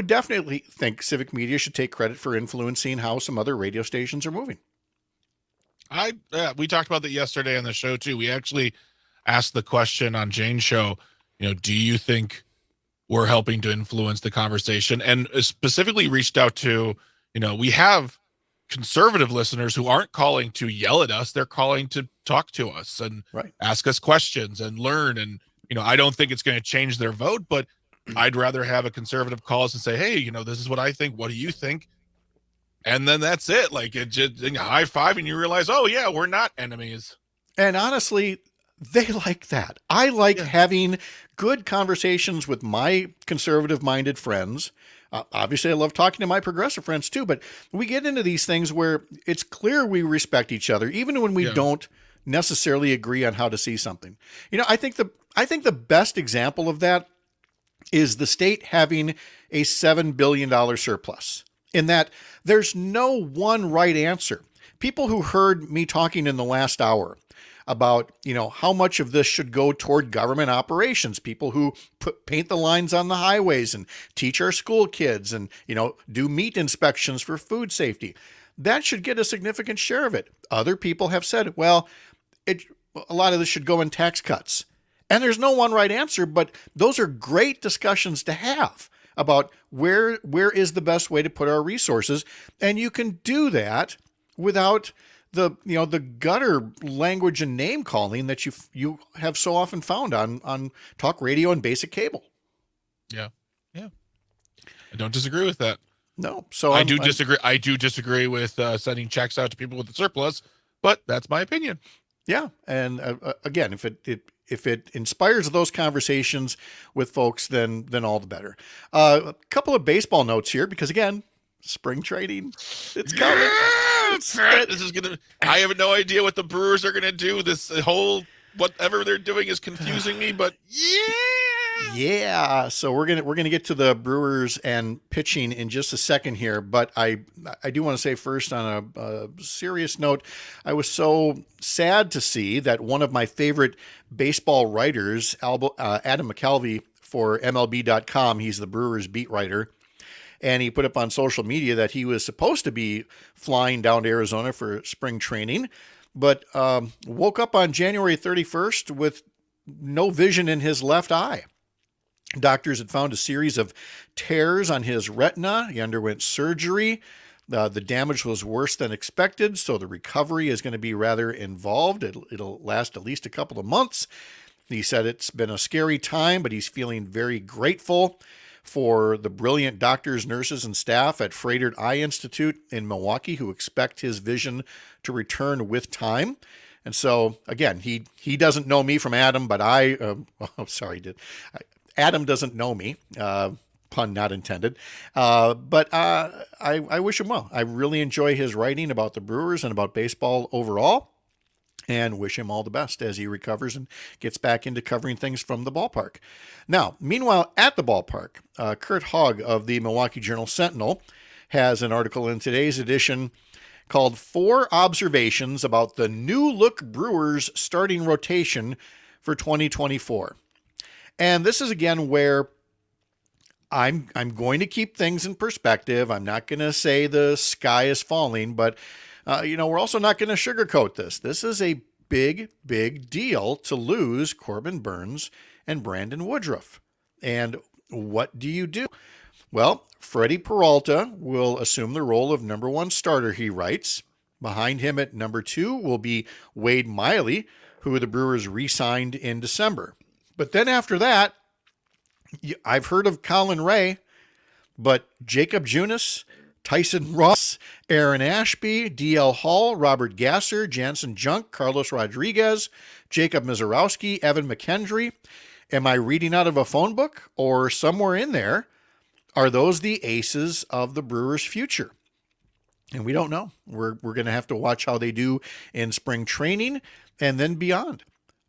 definitely think civic media should take credit for influencing how some other radio stations are moving. We talked about that yesterday on the show too. We actually asked the question on Jane's show, do you think we're helping to influence the conversation? And specifically reached out to, we have conservative listeners who aren't calling to yell at us. They're calling to talk to us and ask us questions and learn. And, I don't think it's going to change their vote, but I'd rather have a conservative call us and say, hey, this is what I think. What do you think? And then that's it. Like, it just high five and you realize, oh yeah, we're not enemies. And honestly, they like that. I like having good conversations with my conservative-minded friends. Obviously, I love talking to my progressive friends too, but we get into these things where it's clear we respect each other, even when we don't necessarily agree on how to see something. I think the best example of that is the state having a $7 billion surplus, in that there's no one right answer. People who heard me talking in the last hour about, how much of this should go toward government operations, people who paint the lines on the highways and teach our school kids and, do meat inspections for food safety. That should get a significant share of it. Other people have said, well, a lot of this should go in tax cuts. And there's no one right answer, but those are great discussions to have about where is the best way to put our resources. And you can do that without the gutter language and name calling that you have so often found on talk radio and basic cable. Yeah. I don't disagree with that. No. So I do disagree with sending checks out to people with a surplus, but that's my opinion. Yeah. And again, if it inspires those conversations with folks, then all the better. A couple of baseball notes here, because again, spring training, it's coming. I have no idea what the Brewers are gonna do. This whole whatever they're doing is confusing me, but yeah. So we're gonna get to the Brewers and pitching in just a second here, but I do want to say first, on a serious note, I was so sad to see that one of my favorite baseball writers, Adam McCalvey for MLB.com, he's the Brewers beat writer, and he put up on social media that he was supposed to be flying down to Arizona for spring training, but woke up on January 31st with no vision in his left eye. Doctors had found a series of tears on his retina. He underwent surgery. The damage was worse than expected, so the recovery is going to be rather involved. It'll last at least a couple of months. He said it's been a scary time, but he's feeling very grateful for the brilliant doctors, nurses, and staff at Froedtert Eye Institute in Milwaukee who expect his vision to return with time. And so, again, he doesn't know me from Adam, but Adam doesn't know me, pun not intended. But I wish him well. I really enjoy his writing about the Brewers and about baseball overall, and wish him all the best as he recovers and gets back into covering things from the ballpark. Now, meanwhile, at the ballpark, Kurt Hogg of the Milwaukee Journal-Sentinel has an article in today's edition called 4 Observations About the New Look Brewers Starting Rotation for 2024. And this is, again, where I'm going to keep things in perspective. I'm not going to say the sky is falling, but we're also not going to sugarcoat this. This is a big, big deal to lose Corbin Burnes and Brandon Woodruff. And what do you do? Well, Freddie Peralta will assume the role of number 1 starter, he writes. Behind him at number 2 will be Wade Miley, who the Brewers re-signed in December. But then after that, I've heard of Colin Ray, but Jacob Junis, Tyson Ross, Aaron Ashby, D.L. Hall, Robert Gasser, Jansen Junk, Carlos Rodriguez, Jacob Mizorowski, Evan McKendry. Am I reading out of a phone book, or somewhere in there, are those the aces of the Brewers' future? And we don't know. We're going to have to watch how they do in spring training and then beyond.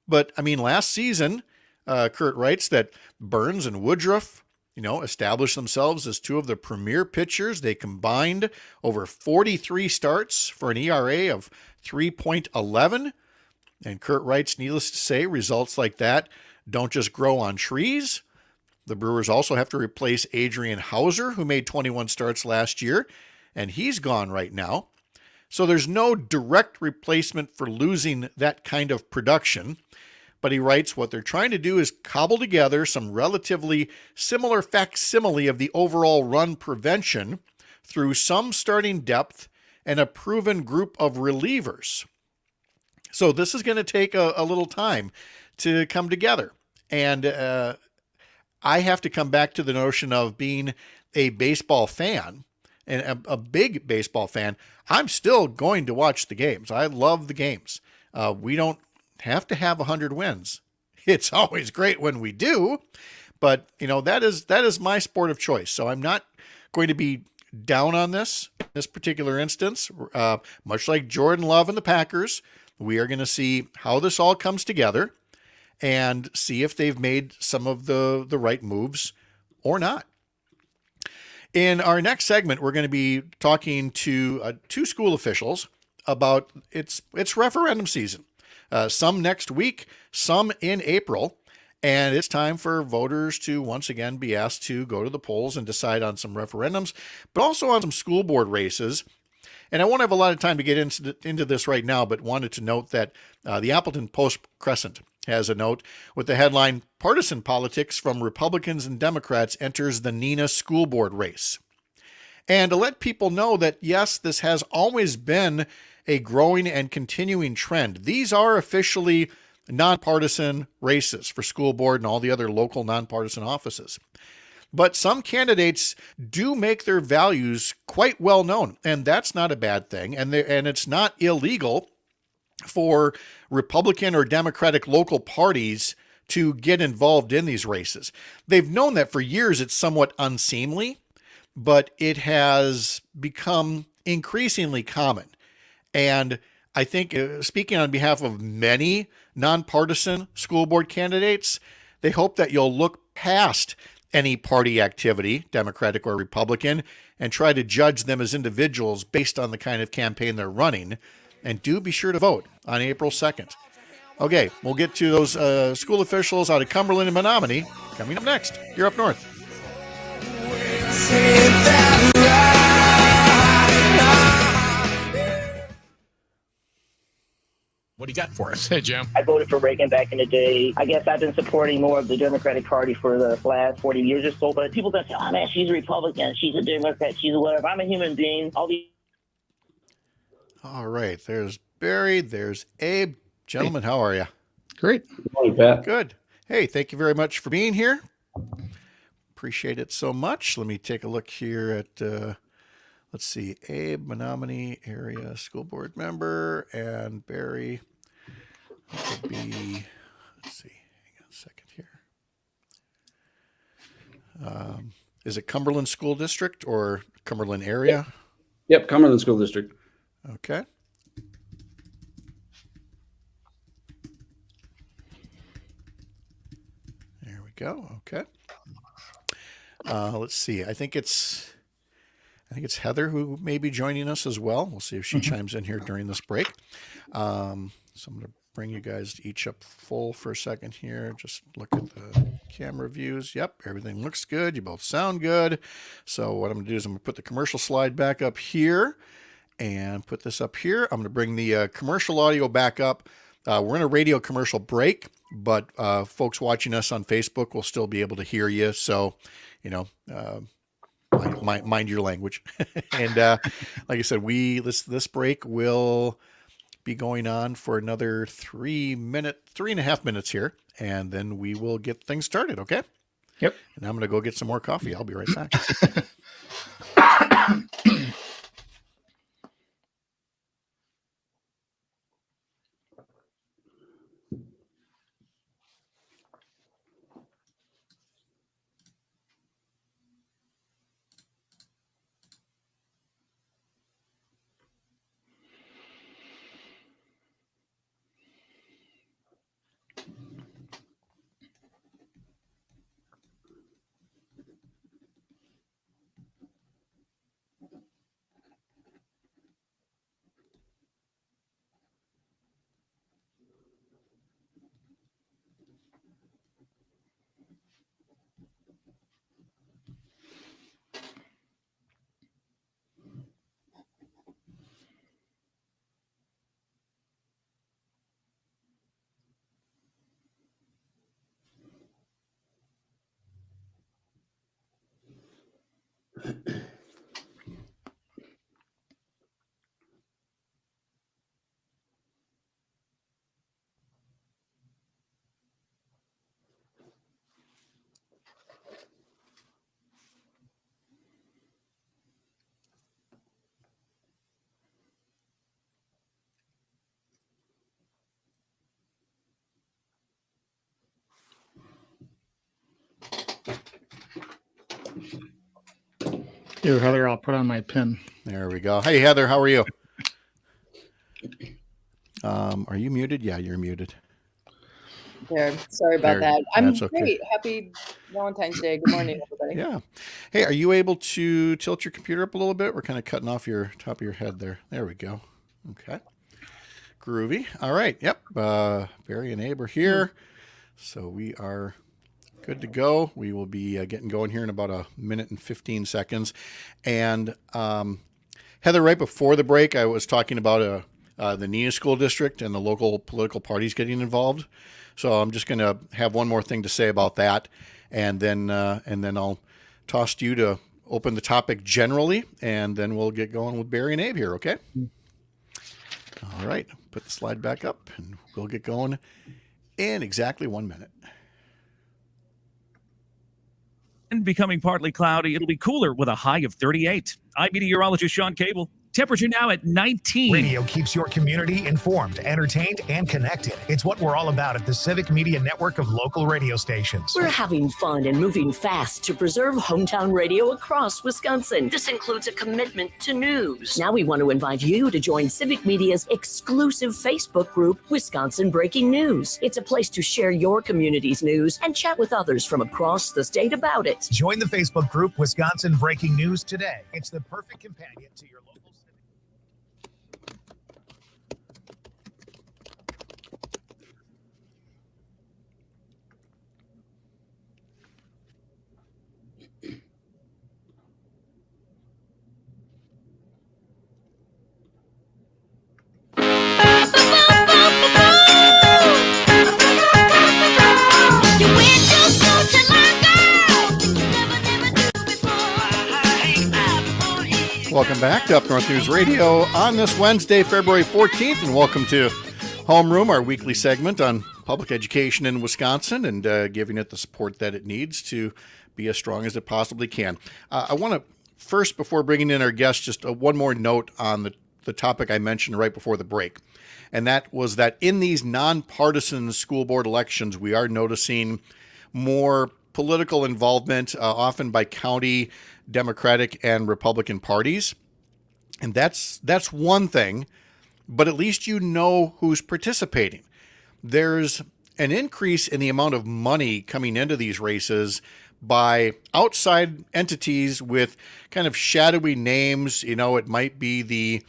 But, last season, Kurt writes that Burnes and Woodruff, established themselves as 2 of the premier pitchers. They combined over 43 starts for an ERA of 3.11. And Kurt writes, needless to say, results like that don't just grow on trees. The Brewers also have to replace Adrian Hauser, who made 21 starts last year, and he's gone right now. So there's no direct replacement for losing that kind of production. But he writes what they're trying to do is cobble together some relatively similar facsimile of the overall run prevention through some starting depth and a proven group of relievers. So this is going to take a little time to come together. And I have to come back to the notion of being a baseball fan, and a big baseball fan. I'm still going to watch the games. I love the games. We don't have to have 100 wins. It's always great when we do, but that is my sport of choice. So I'm not going to be down on this particular instance. Much like Jordan Love and the Packers, we are going to see how this all comes together and see if they've made some of the right moves or not. In our next segment, we're going to be talking to 2 school officials about it's referendum season. Some next week, some in April, and it's time for voters to once again be asked to go to the polls and decide on some referendums, but also on some school board races. And I won't have a lot of time to get into this right now, but wanted to note that the Appleton Post-Crescent has a note with the headline, Partisan Politics from Republicans and Democrats Enters the Neenah School Board Race. And to let people know that, yes, this has always been a growing and continuing trend. These are officially nonpartisan races for school board and all the other local nonpartisan offices. But some candidates do make their values quite well known, and that's not a bad thing. And it's not illegal for Republican or Democratic local parties to get involved in these races. They've known that for years. It's somewhat unseemly, but it has become increasingly common. And I think, speaking on behalf of many nonpartisan school board candidates, they hope that you'll look past any party activity, Democratic or Republican, and try to judge them as individuals based on the kind of campaign they're running. And do be sure to vote on April 2nd. Okay, we'll get to those school officials out of Cumberland and Menomonie coming up next. You're Up North. What do you got for us? Hey, Jim. I voted for Reagan back in the day. I guess I've been supporting more of the Democratic Party for the last 40 years or so. But people that say, oh, man, she's a Republican, she's a Democrat, she's a whatever. I'm a human being. All right. There's Barry. There's Abe. Gentlemen, how are you? Great. Good morning, Pat. Good. Hey, thank you very much for being here. appreciate it so much. Let me take a look here at, let's see, Abe, Menomonie area school board member, and Barry would be, let's see, hang on a second here. Is it Cumberland School District or Cumberland area? Yep, Cumberland School District. Okay. There we go. Okay. Let's see. I think it's Heather who may be joining us as well. We'll see if she chimes in here during this break. So I'm going to bring you guys each up full for a second here. Just look at the camera views. Yep, everything looks good. You both sound good. So what I'm going to do is I'm going to put the commercial slide back up here and put this up here. I'm going to bring the commercial audio back up. We're in a radio commercial break, but folks watching us on Facebook will still be able to hear you. So, you know, mind your language. And like I said, this break will be going on for another 3.5 minutes here, and then we will get things started. Okay. Yep. And I'm going to go get some more coffee. I'll be right back. Here, Heather, I'll put on my pin. There we go. Hey, Heather, how are you? Are you muted? Yeah, you're muted. There. Sorry about There, that. I'm that's okay. great. Happy Valentine's Day. Good morning, everybody. Yeah. Hey, are you able to tilt your computer up a little bit? We're kind of cutting off your top of your head there. There we go. Okay. Groovy. All right. Yep. Barry and Abe are here. So we are good to go. We will be getting going here in about a minute and 15 seconds. And Heather, right before the break, I was talking about the NIA school district and the local political parties getting involved. So I'm just going to have one more thing to say about that, and then I'll toss to you to open the topic generally, and then we'll get going with Barry and Abe here. Okay. All right. Put the slide back up, and we'll get going in exactly 1 minute. And becoming partly cloudy, it'll be cooler with a high of 38. I'm meteorologist Sean Cable. Temperature now at 19. Radio keeps your community informed, entertained, and connected. It's what we're all about at the Civic Media Network of local radio stations. We're having fun and moving fast to preserve hometown radio across Wisconsin. This includes a commitment to news. Now we want to invite you to join Civic Media's exclusive Facebook group, Wisconsin Breaking News. It's a place to share your community's news and chat with others from across the state about it. Join the Facebook group, Wisconsin Breaking News today. It's the perfect companion to your local. Welcome back to Up North News Radio on this Wednesday, February 14th, and welcome to Homeroom, our weekly segment on public education in Wisconsin and giving it the support that it needs to be as strong as it possibly can. I want to first, before bringing in our guests, just one more note on the topic I mentioned right before the break. And that was that in these nonpartisan school board elections, we are noticing more political involvement, often by county Democratic and Republican parties. And that's one thing, but at least you know who's participating. There's an increase in the amount of money coming into these races by outside entities with kind of shadowy names. You know, it might be the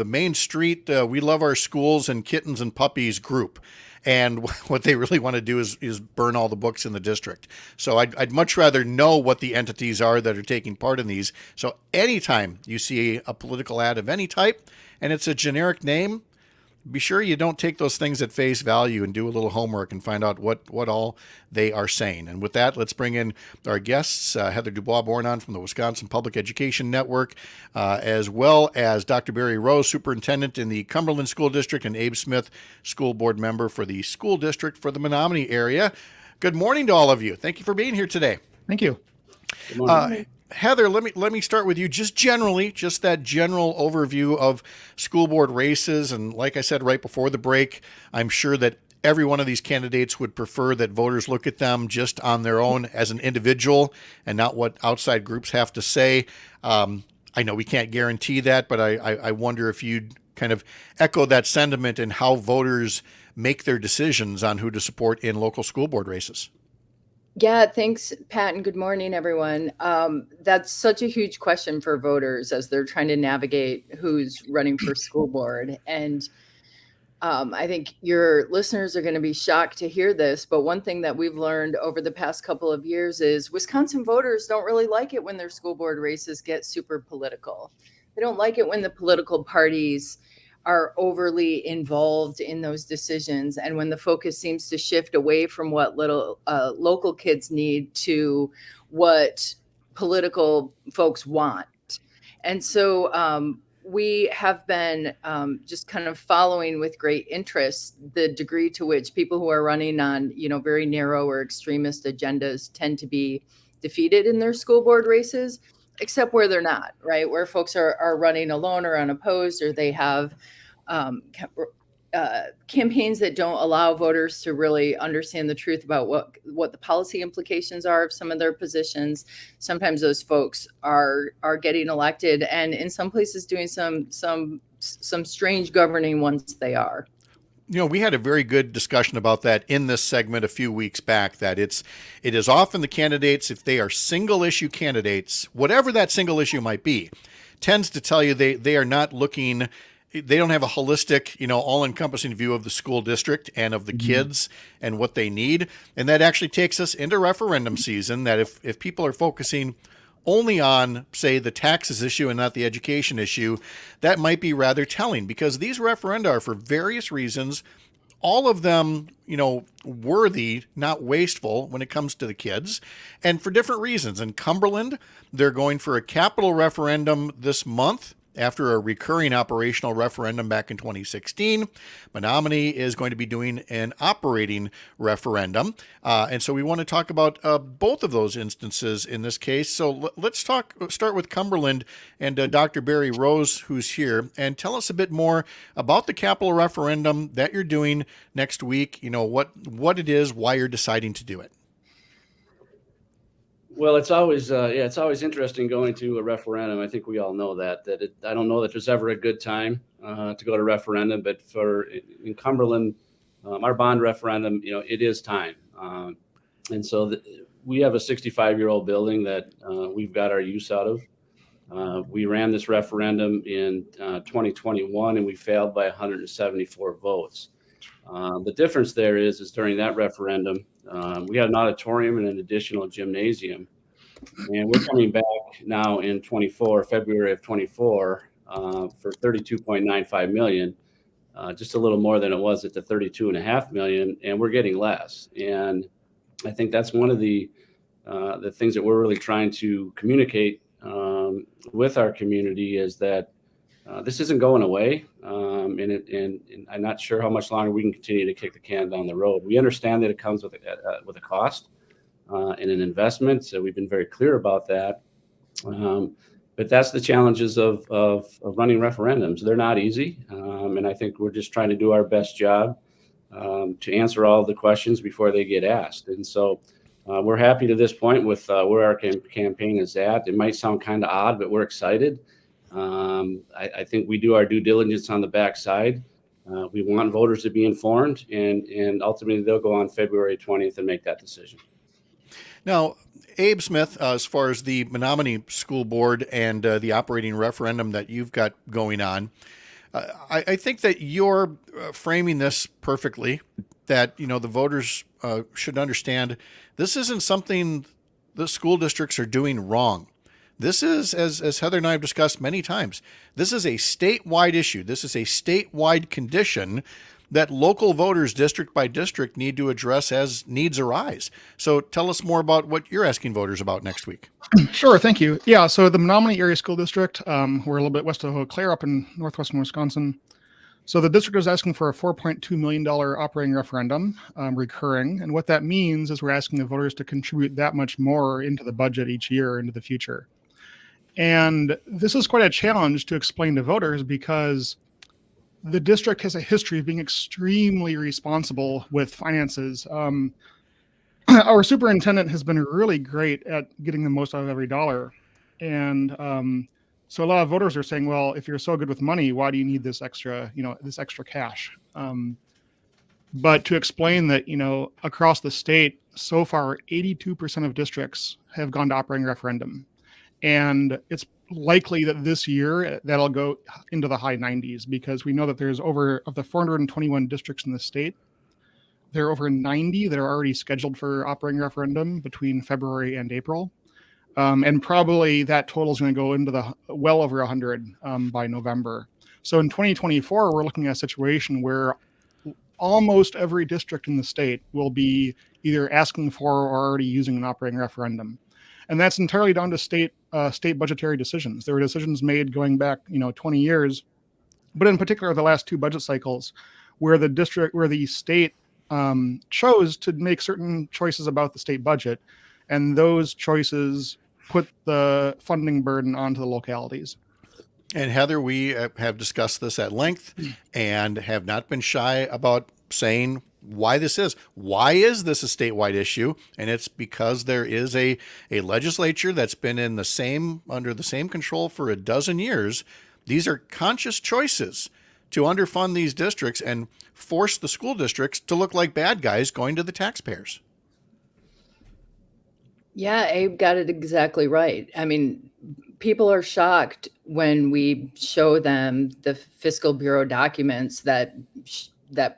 Main Street We Love Our Schools and Kittens and Puppies group. And what they really want to do is burn all the books in the district. So I'd much rather know what the entities are that are taking part in these. So anytime you see a political ad of any type and it's a generic name, be sure you don't take those things at face value and do a little homework and find out what all they are saying. And with that, let's bring in our guests, Heather Dubois-Bornon from the Wisconsin Public Education Network, as well as Dr. Barry Rose, Superintendent in the Cumberland School District, and Abe Smith, School Board Member for the School District for the Menomonie area. Good morning to all of you. Thank you for being here today. Thank you. Good morning. Heather, let me start with you. Just generally, just that general overview of school board races. And like I said right before the break, I'm sure that every one of these candidates would prefer that voters look at them just on their own as an individual and not what outside groups have to say. I know we can't guarantee that, but I wonder if you'd kind of echo that sentiment and how voters make their decisions on who to support in local school board races. Yeah, thanks, Pat, and good morning, everyone. That's such a huge question for voters as they're trying to navigate who's running for school board. And I think your listeners are going to be shocked to hear this, but one thing that we've learned over the past couple of years is Wisconsin voters don't really like it when their school board races get super political. They don't like it when the political parties are overly involved in those decisions, and when the focus seems to shift away from what little local kids need to what political folks want. And so we have been just kind of following with great interest the degree to which people who are running on, very narrow or extremist agendas tend to be defeated in their school board races, except where they're not, right? Where folks are running alone or unopposed, or they have campaigns that don't allow voters to really understand the truth about what the policy implications are of some of their positions. Sometimes those folks are getting elected, and in some places doing some strange governing once they are. We had a very good discussion about that in this segment a few weeks back, that it is often the candidates, if they are single issue candidates, whatever that single issue might be, tends to tell you they are not looking. They don't have a holistic, all-encompassing view of the school district and of the kids and what they need. And that actually takes us into referendum season, that if people are focusing only on, say, the taxes issue and not the education issue, that might be rather telling, because these referenda are for various reasons, all of them, worthy, not wasteful when it comes to the kids, and for different reasons. In Cumberland, they're going for a capital referendum this month, after a recurring operational referendum back in 2016. Menomonie is going to be doing an operating referendum. And so we want to talk about both of those instances in this case. So let's start with Cumberland and Dr. Barry Rose, who's here, and tell us a bit more about the capital referendum that you're doing next week, what it is, why you're deciding to do it. Well, it's always interesting going to a referendum. I think we all know that I don't know that there's ever a good time to go to referendum, but in Cumberland, our bond referendum, it is time. And so we have a 65-year-old building that we've got our use out of. We ran this referendum in 2021 and we failed by 174 votes. The difference there is during that referendum, we had an auditorium and an additional gymnasium, and we're coming back now in February of 24, for $32.95 million, just a little more than it was at the $32.5 million, and we're getting less. And I think that's one of the things that we're really trying to communicate with our community is that this isn't going away, and I'm not sure how much longer we can continue to kick the can down the road. We understand that it comes with a cost, and an investment. So we've been very clear about that. But that's the challenges of running referendums. They're not easy. And I think we're just trying to do our best job to answer all the questions before they get asked. And so we're happy to this point with where our campaign is at. It might sound kind of odd, but we're excited. I think we do our due diligence on the backside. We want voters to be informed, and ultimately they'll go on February 20th and make that decision. Now, Abe Smith, as far as the Menomonie School Board and the operating referendum that you've got going on, I think that you're framing this perfectly, that, the voters should understand this isn't something the school districts are doing wrong. This is, as Heather and I have discussed many times, this is a statewide issue. This is a statewide condition that local voters, district by district, need to address as needs arise. So tell us more about what you're asking voters about next week. Sure, thank you. Yeah, so the Menomonie Area School District, we're a little bit west of Eau Claire up in northwestern Wisconsin. So the district is asking for a $4.2 million operating referendum, recurring. And what that means is we're asking the voters to contribute that much more into the budget each year into the future. And this is quite a challenge to explain to voters because the district has a history of being extremely responsible with finances. Our superintendent has been really great at getting the most out of every dollar. And so a lot of voters are saying, well, if you're so good with money, why do you need this extra, this extra cash? But to explain that, across the state, so far, 82% of districts have gone to operating referendum. And it's likely that this year that'll go into the high 90s because we know that there's over, of the 421 districts in the state, there are over 90 that are already scheduled for operating referendum between February and April. And probably that total is going to go into the well over 100 by November. So in 2024, we're looking at a situation where almost every district in the state will be either asking for or already using an operating referendum. And that's entirely down to state budgetary decisions. There were decisions made going back, 20 years, but in particular the last two budget cycles, where the state chose to make certain choices about the state budget, and those choices put the funding burden onto the localities. And Heather, we have discussed this at length and have not been shy about saying why this is. Why is this a statewide issue? And it's because there is a legislature that's been under the same control for a dozen years. These are conscious choices to underfund these districts and force the school districts to look like bad guys going to the taxpayers. Yeah, Abe got it exactly right. I mean, people are shocked when we show them the Fiscal Bureau documents that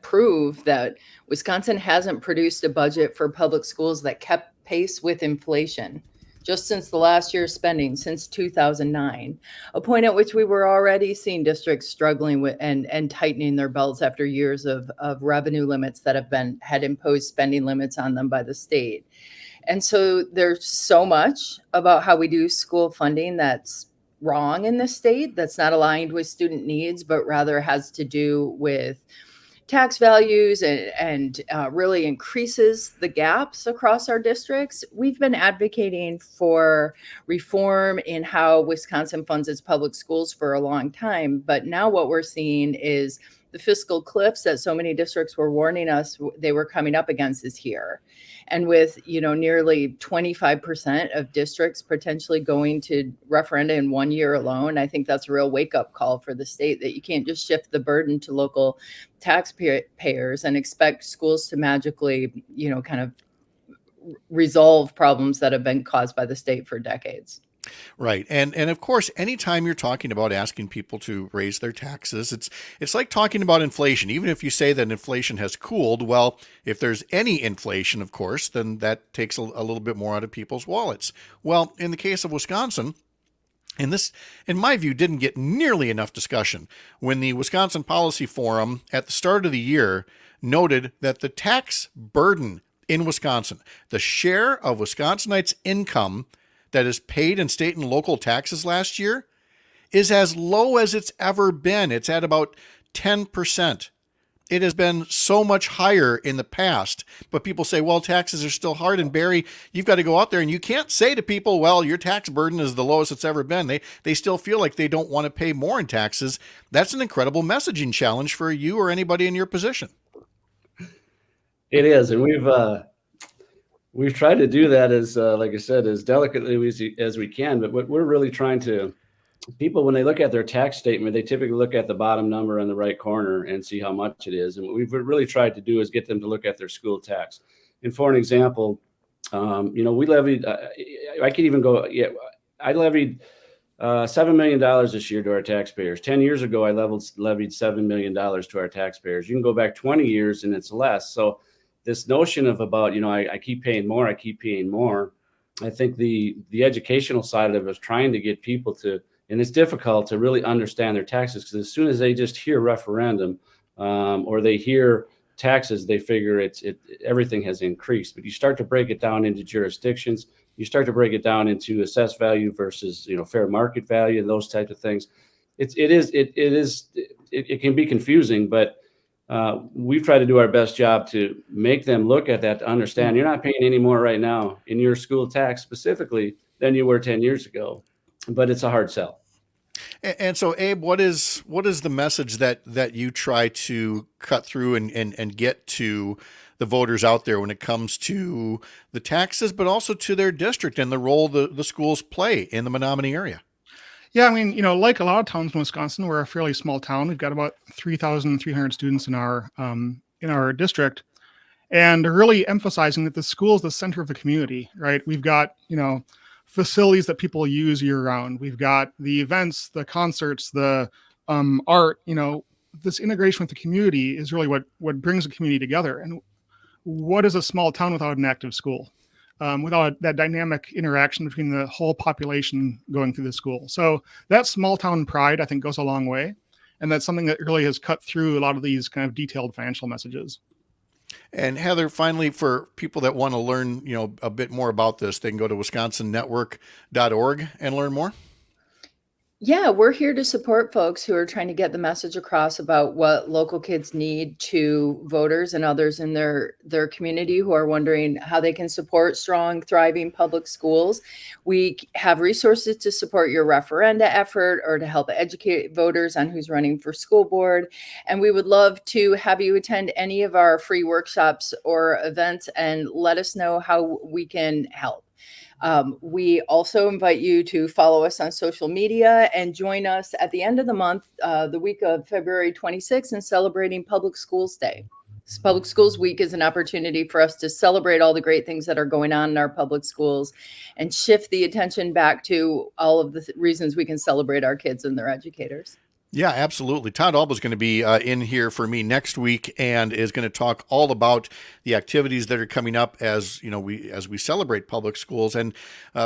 prove that Wisconsin hasn't produced a budget for public schools that kept pace with inflation just since the last year's spending, since 2009, a point at which we were already seeing districts struggling with and tightening their belts after years of revenue limits that had imposed spending limits on them by the state. And so there's so much about how we do school funding that's wrong in the state, that's not aligned with student needs, but rather has to do with tax values and really increases the gaps across our districts. We've been advocating for reform in how Wisconsin funds its public schools for a long time. But now what we're seeing is the fiscal cliffs that so many districts were warning us they were coming up against is here. And with, nearly 25% of districts potentially going to referenda in 1 year alone, I think that's a real wake-up call for the state that you can't just shift the burden to local taxpayers and expect schools to magically, kind of resolve problems that have been caused by the state for decades. Right. And of course, anytime you're talking about asking people to raise their taxes, it's like talking about inflation. Even if you say that inflation has cooled, well, if there's any inflation, of course, then that takes a little bit more out of people's wallets. Well, in the case of Wisconsin, and this, in my view, didn't get nearly enough discussion when the Wisconsin Policy Forum at the start of the year noted that the tax burden in Wisconsin, the share of Wisconsinites' income that is paid in state and local taxes last year, is as low as it's ever been. It's at about 10%. it has been so much higher in the past, but people say, well, taxes are still hard. And Barry, you've got to go out there and you can't say to people, well, your tax burden is the lowest it's ever been. They still feel like they don't want to pay more in taxes. That's an incredible messaging challenge for you or anybody in your position. It is. And we've tried to do that as, like I said, as delicately as we can, but what we're really trying to, people, when they look at their tax statement, they typically look at the bottom number in the right corner and see how much it is. And what we've really tried to do is get them to look at their school tax. And for an example, we levied, I could even go, I levied $7 million this year to our taxpayers. 10 years ago, I levied $7 million to our taxpayers. You can go back 20 years and it's less. So this notion of about, I keep paying more, I think the educational side of it is trying to get people to, and it's difficult to really understand their taxes, because as soon as they just hear referendum or they hear taxes, they figure everything has increased. But you start to break it down into jurisdictions, you start to break it down into assessed value versus fair market value and those types of things. It can be confusing, but we've tried to do our best job to make them look at that, to understand you're not paying any more right now in your school tax specifically than you were 10 years ago, but it's a hard sell. And so, Abe, what is the message that you try to cut through and get to the voters out there when it comes to the taxes, but also to their district and the role the schools play in the Menomonie area? Yeah, I mean, like a lot of towns in Wisconsin, we're a fairly small town. We've got about 3,300 students in our district, and really emphasizing that the school is the center of the community, right? We've got, facilities that people use year round. We've got the events, the concerts, the art, this integration with the community is really what brings the community together. And what is a small town without an active school? Without that dynamic interaction between the whole population going through the school. So that small town pride, I think, goes a long way. And that's something that really has cut through a lot of these kind of detailed financial messages. And Heather, finally, for people that want to learn, a bit more about this, they can go to wisconsonnetwork.org and learn more. Yeah, we're here to support folks who are trying to get the message across about what local kids need to voters and others in their community who are wondering how they can support strong, thriving public schools. We have resources to support your referenda effort or to help educate voters on who's running for school board. And we would love to have you attend any of our free workshops or events and let us know how we can help. We also invite you to follow us on social media and join us at the end of the month, the week of February 26th, in celebrating Public Schools Day. Public Schools Week is an opportunity for us to celebrate all the great things that are going on in our public schools and shift the attention back to all of the reasons we can celebrate our kids and their educators. Yeah, absolutely. Todd Allbaugh is going to be in here for me next week and is going to talk all about the activities that are coming up as we celebrate public schools. And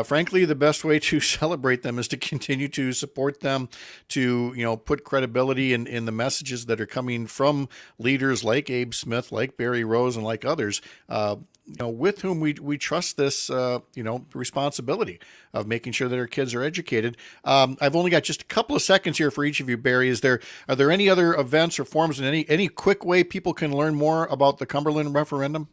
frankly, the best way to celebrate them is to continue to support them, to put credibility in the messages that are coming from leaders like Abe Smith, like Barry Rose, and like others. With whom we trust this, responsibility of making sure that our kids are educated. I've only got just a couple of seconds here for each of you, Barry. Are there any other events or forums and any quick way people can learn more about the Cumberland referendum?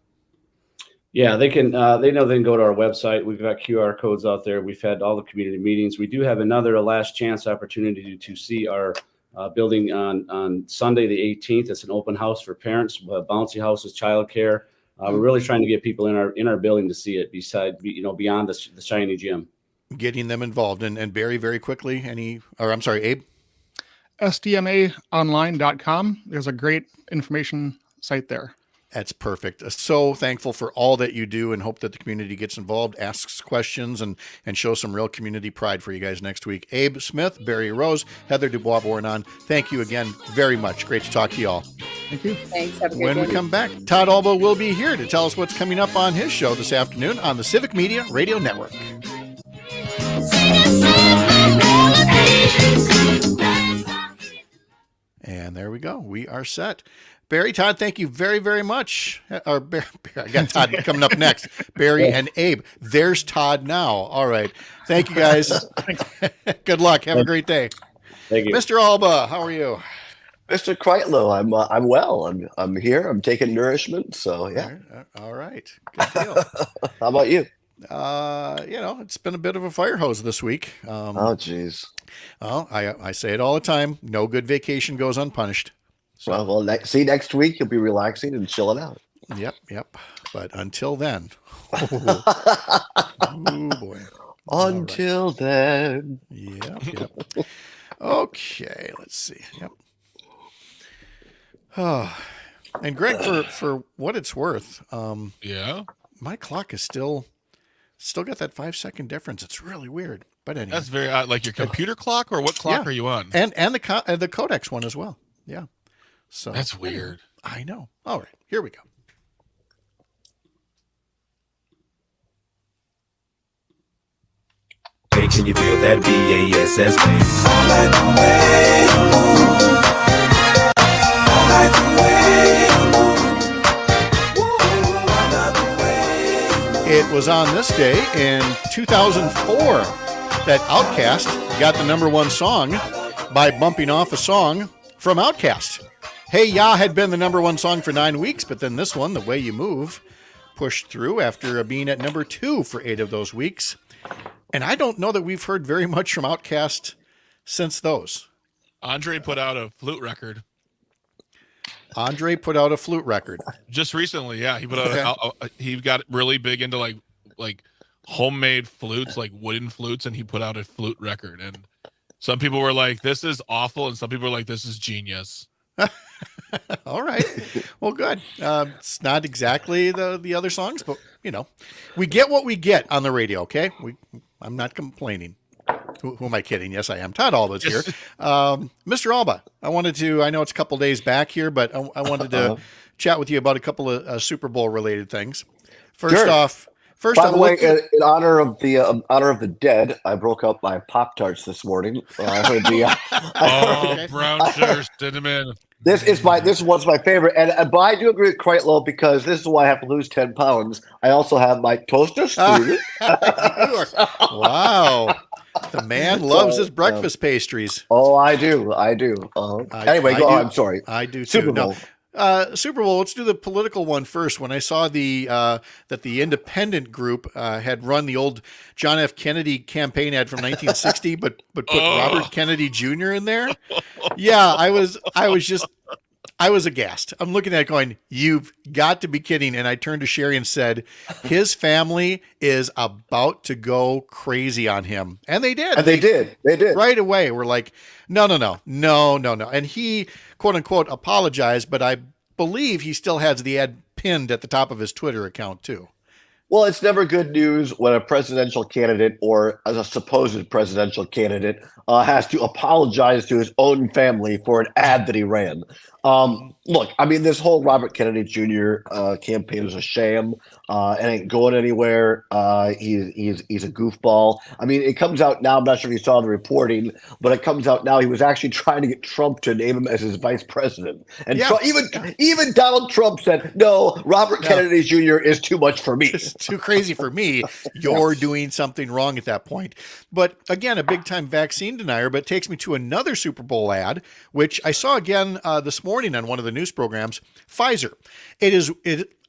Yeah, they can. They can go to our website. We've got QR codes out there. We've had all the community meetings. We do have another last chance opportunity to see our building on Sunday the 18th. It's an open house for parents, bouncy houses, childcare. We're really trying to get people in our building to see it beyond the shiny gym. Getting them involved. And Barry, very quickly, Abe? SDMAonline.com. There's a great information site there. That's perfect. So thankful for all that you do and hope that the community gets involved, asks questions, and shows some real community pride for you guys next week. Abe Smith, Barry Rose, Heather Dubois-Bornan, thank you again very much. Great to talk to you all. Thank you. Thanks. Have a great When day. we come back, Todd Allbaugh will be here to tell us what's coming up on his show this afternoon on the Civic Media Radio Network. And there we go. We are set. Barry, Todd, thank you very, very much. I got Todd coming up next. Barry and Abe. There's Todd now. All right. Thank you, guys. Good luck. Have a great day. Thank you. Mr. Allbaugh, how are you? Mr. Kreitlow, I'm well. I'm here. I'm taking nourishment. So yeah. All right. Good deal. How about you? It's been a bit of a fire hose this week. Oh, geez. Well, I say it all the time. No good vacation goes unpunished. So, well, next week you'll be relaxing and chilling out. Yep. But until then, oh boy. Until then. Yep. Okay, let's see. Yep. Oh, and Greg, for what it's worth, my clock is still got that 5-second difference. It's really weird. But anyway, that's very odd. Like your computer clock, or what clock are you on? And the Codex one as well. Yeah. So that's weird. I know. All right, here we go. Hey, can you feel that BASS bass? All night away. It was on this day in 2004 that Outkast got the #1 song by bumping off a song from Outkast. Hey Ya had been the #1 song for 9 weeks, but then this one, The Way You Move, pushed through after being at #2 for 8 of those weeks. And I don't know that we've heard very much from Outkast since those. Andre put out a flute record. Just recently, yeah. He put out he got really big into like homemade flutes, like wooden flutes, and he put out a flute record. And some people were like, "This is awful," and some people were like, "This is genius." All right. Well, good. It's not exactly the other songs, but we get what we get on the radio. Okay. I'm not complaining. Who am I kidding? Yes, I am. Todd Allbaugh's here. Mr. Allbaugh, I know it's a couple days back here, but I wanted to chat with you about a couple of Super Bowl related things. First off, by the way, in honor of the dead, I broke up my Pop-Tarts this morning. I heard the brown sugar cinnamon. This one's my favorite, but I do agree with Kreitlow because this is why I have to lose 10 pounds. I also have my toaster strudel. Wow, the man loves his breakfast pastries. Oh, I do. Anyway, go on. I'm sorry. I do too. Super Bowl. Super Bowl. Let's do the political one first. When I saw that the independent group had run the old John F. Kennedy campaign ad from 1960, but put Robert Kennedy Jr. in there. Yeah, I was aghast. I'm looking at it going, "You've got to be kidding!" And I turned to Sherry and said, "His family is about to go crazy on him," and they did. They did right away. We're like, no. And he, quote unquote, apologized, but I believe he still has the ad pinned at the top of his Twitter account too. Well, it's never good news when a presidential candidate or as a supposed presidential candidate has to apologize to his own family for an ad that he ran. Look, I mean, this whole Robert Kennedy Jr. Campaign is a sham. It ain't going anywhere. He's a goofball. I mean, it comes out now. I'm not sure if you saw the reporting, but it comes out now. He was actually trying to get Trump to name him as his vice president, and even Donald Trump said, "No, Robert Kennedy Jr. is too much for me. It's too crazy for me. You're doing something wrong at that point." But again, a big time vaccine denier. But it takes me to another Super Bowl ad, which I saw again this morning on one of the news programs. Pfizer.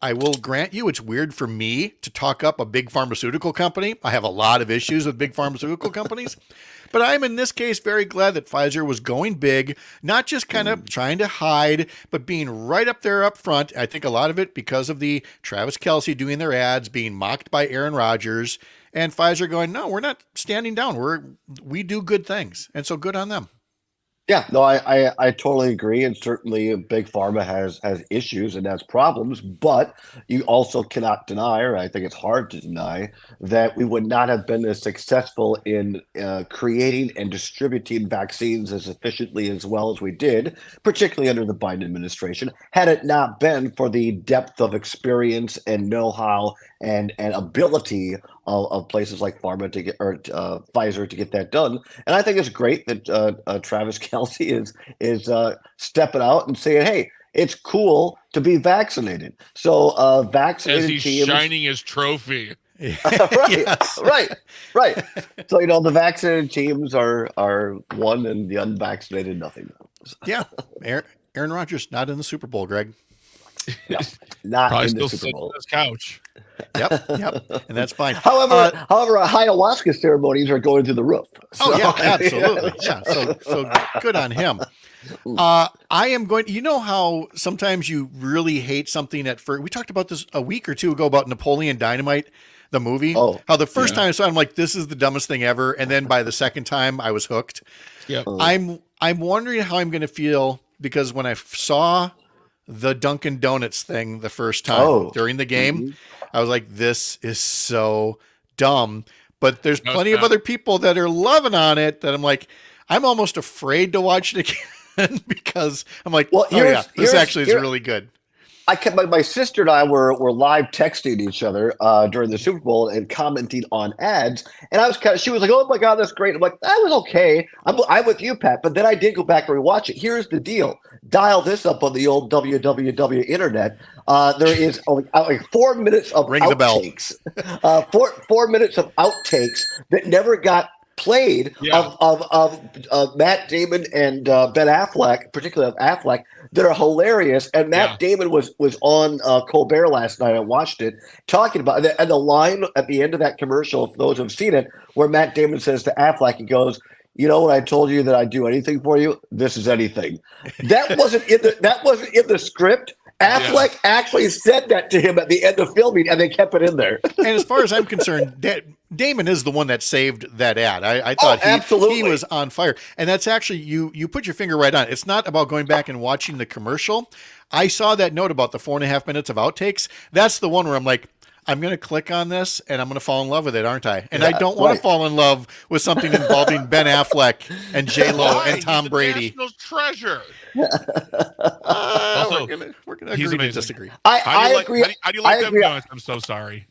I will grant you, it's weird for me to talk up a big pharmaceutical company. I have a lot of issues with big pharmaceutical companies, but I'm in this case very glad that Pfizer was going big, not just kind of trying to hide, but being right up there up front. I think a lot of it because of the Travis Kelce doing their ads, being mocked by Aaron Rodgers, and Pfizer going, "No, we're not standing down. We do good things." And so good on them. Yeah, no, I totally agree. And certainly Big Pharma has issues and has problems, but you also cannot deny, or I think it's hard to deny, that we would not have been as successful in creating and distributing vaccines as efficiently as well as we did, particularly under the Biden administration, had it not been for the depth of experience and know-how and ability of places like Pfizer to get that done. And I think it's great that Travis Kelce is stepping out and saying, "Hey, it's cool to be vaccinated." So vaccinated as he's teams shining his trophy. Right. So the vaccinated teams are one, and the unvaccinated nothing. Yeah. Aaron Rodgers not in the Super Bowl, Greg. No, not Probably in the still Super sitting Bowl. on his couch. Yep. And that's fine. However, ayahuasca ceremonies are going through the roof. Oh, So- yeah, absolutely. Yeah. So good on him. I am going, you know how sometimes you really hate something at first. We talked about this a week or two ago about Napoleon Dynamite, the movie. Oh, how the first yeah. time I saw it, I'm like, this is the dumbest thing ever. And then by the second time I was hooked. Yep. I'm wondering how I'm going to feel because when I saw the Dunkin' Donuts thing the first time during the game, I was like, this is so dumb. But there's No, plenty it's of not. other people that are loving on it that I'm like, I'm almost afraid to watch it again because I'm like, Well, this actually is really good. I kept my sister and I were live texting each other during the Super Bowl and commenting on ads, and she was like, "Oh my God, that's great." I'm like, "That was okay." I'm with you, Pat, but then I did go back and rewatch it. Here's the deal: dial this up on the old www internet. There is like 4 minutes of Ring the bell. outtakes. 4 minutes of outtakes that never got played of Matt Damon and Ben Affleck, particularly of Affleck, that are hilarious. And Matt Damon was on Colbert last night. I watched it, talking about it. And the line at the end of that commercial, for those who've seen it, where Matt Damon says to Affleck, he goes, "You know, when I told you that I'd do anything for you, this is anything." That wasn't in the script. Affleck actually said that to him at the end of filming, and they kept it in there. And as far as I'm concerned, Damon is the one that saved that ad. I thought he was on fire. And that's actually, you put your finger right on it. It's not about going back and watching the commercial. I saw that note about the 4.5 minutes of outtakes. That's the one where I'm like, I'm going to click on this and I'm going to fall in love with it, aren't I? And I don't want to fall in love with something involving Ben Affleck and J-Lo and Tom Brady. National treasure. Also, we're gonna he's agree to amazing. disagree. I agree. How do you like I them agree. donuts? I'm so sorry.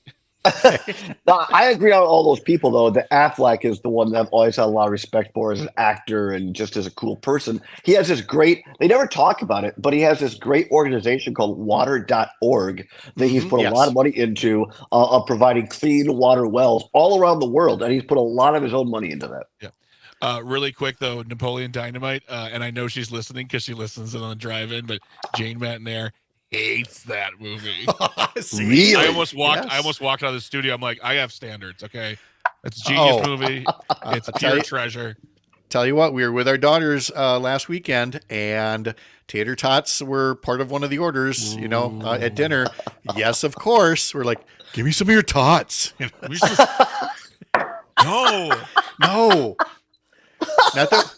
No, I agree on all those people, though. That Affleck is the one that I've always had a lot of respect for as an actor and just as a cool person. He has this great, they never talk about it, but he has this great organization called water.org that he's put a lot of money into of providing clean water wells all around the world. And he's put a lot of his own money into that. Yeah. Really quick though, Napoleon Dynamite, and I know she's listening because she listens in on the drive-in, but Jane Matnair hates that movie. Really? I almost walked out of the studio. I'm like, I have standards, okay? It's a genius movie. It's a pure treasure. Tell you what, we were with our daughters last weekend, and tater tots were part of one of the orders. You know, at dinner. Yes, of course. We're like, give me some of your tots. No. Not that.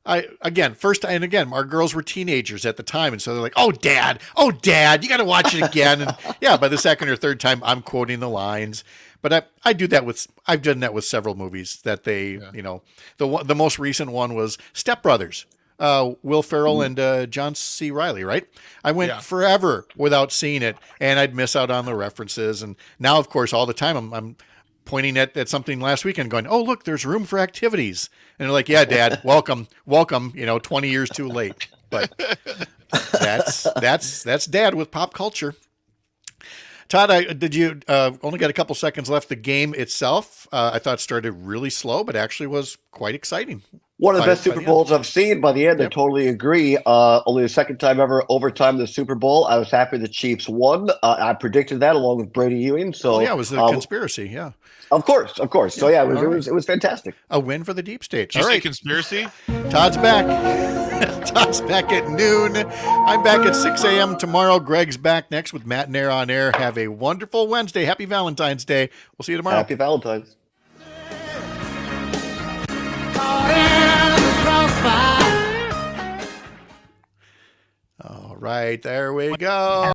Our girls were teenagers at the time, and so they're like, "Oh, Dad, you got to watch it again." And yeah, by the second or third time, I'm quoting the lines. But I've done that with several movies that they, you know, the most recent one was Step Brothers, Will Ferrell and John C. Reilly, right? I went forever without seeing it, and I'd miss out on the references. And now, of course, all the time I'm pointing at something last weekend going, "Oh, look, there's room for activities." And they're like, "Yeah, Dad, welcome, 20 years too late." But that's Dad with pop culture. Todd, did you only got a couple seconds left? The game itself, I thought started really slow, but actually was quite exciting. One of the best Super Bowls I've seen. By the end, I totally agree. Only the second time ever overtime the Super Bowl. I was happy the Chiefs won. I predicted that along with Brady Ewing. So it was a conspiracy. Yeah, of course. So yeah, it was fantastic. A win for the deep state. Did you say conspiracy? Todd's back. Todd's back at noon. I'm back at 6 a.m. tomorrow. Greg's back next with Matt Nair on air. Have a wonderful Wednesday. Happy Valentine's Day. We'll see you tomorrow. Happy Valentine's. All right, there we go.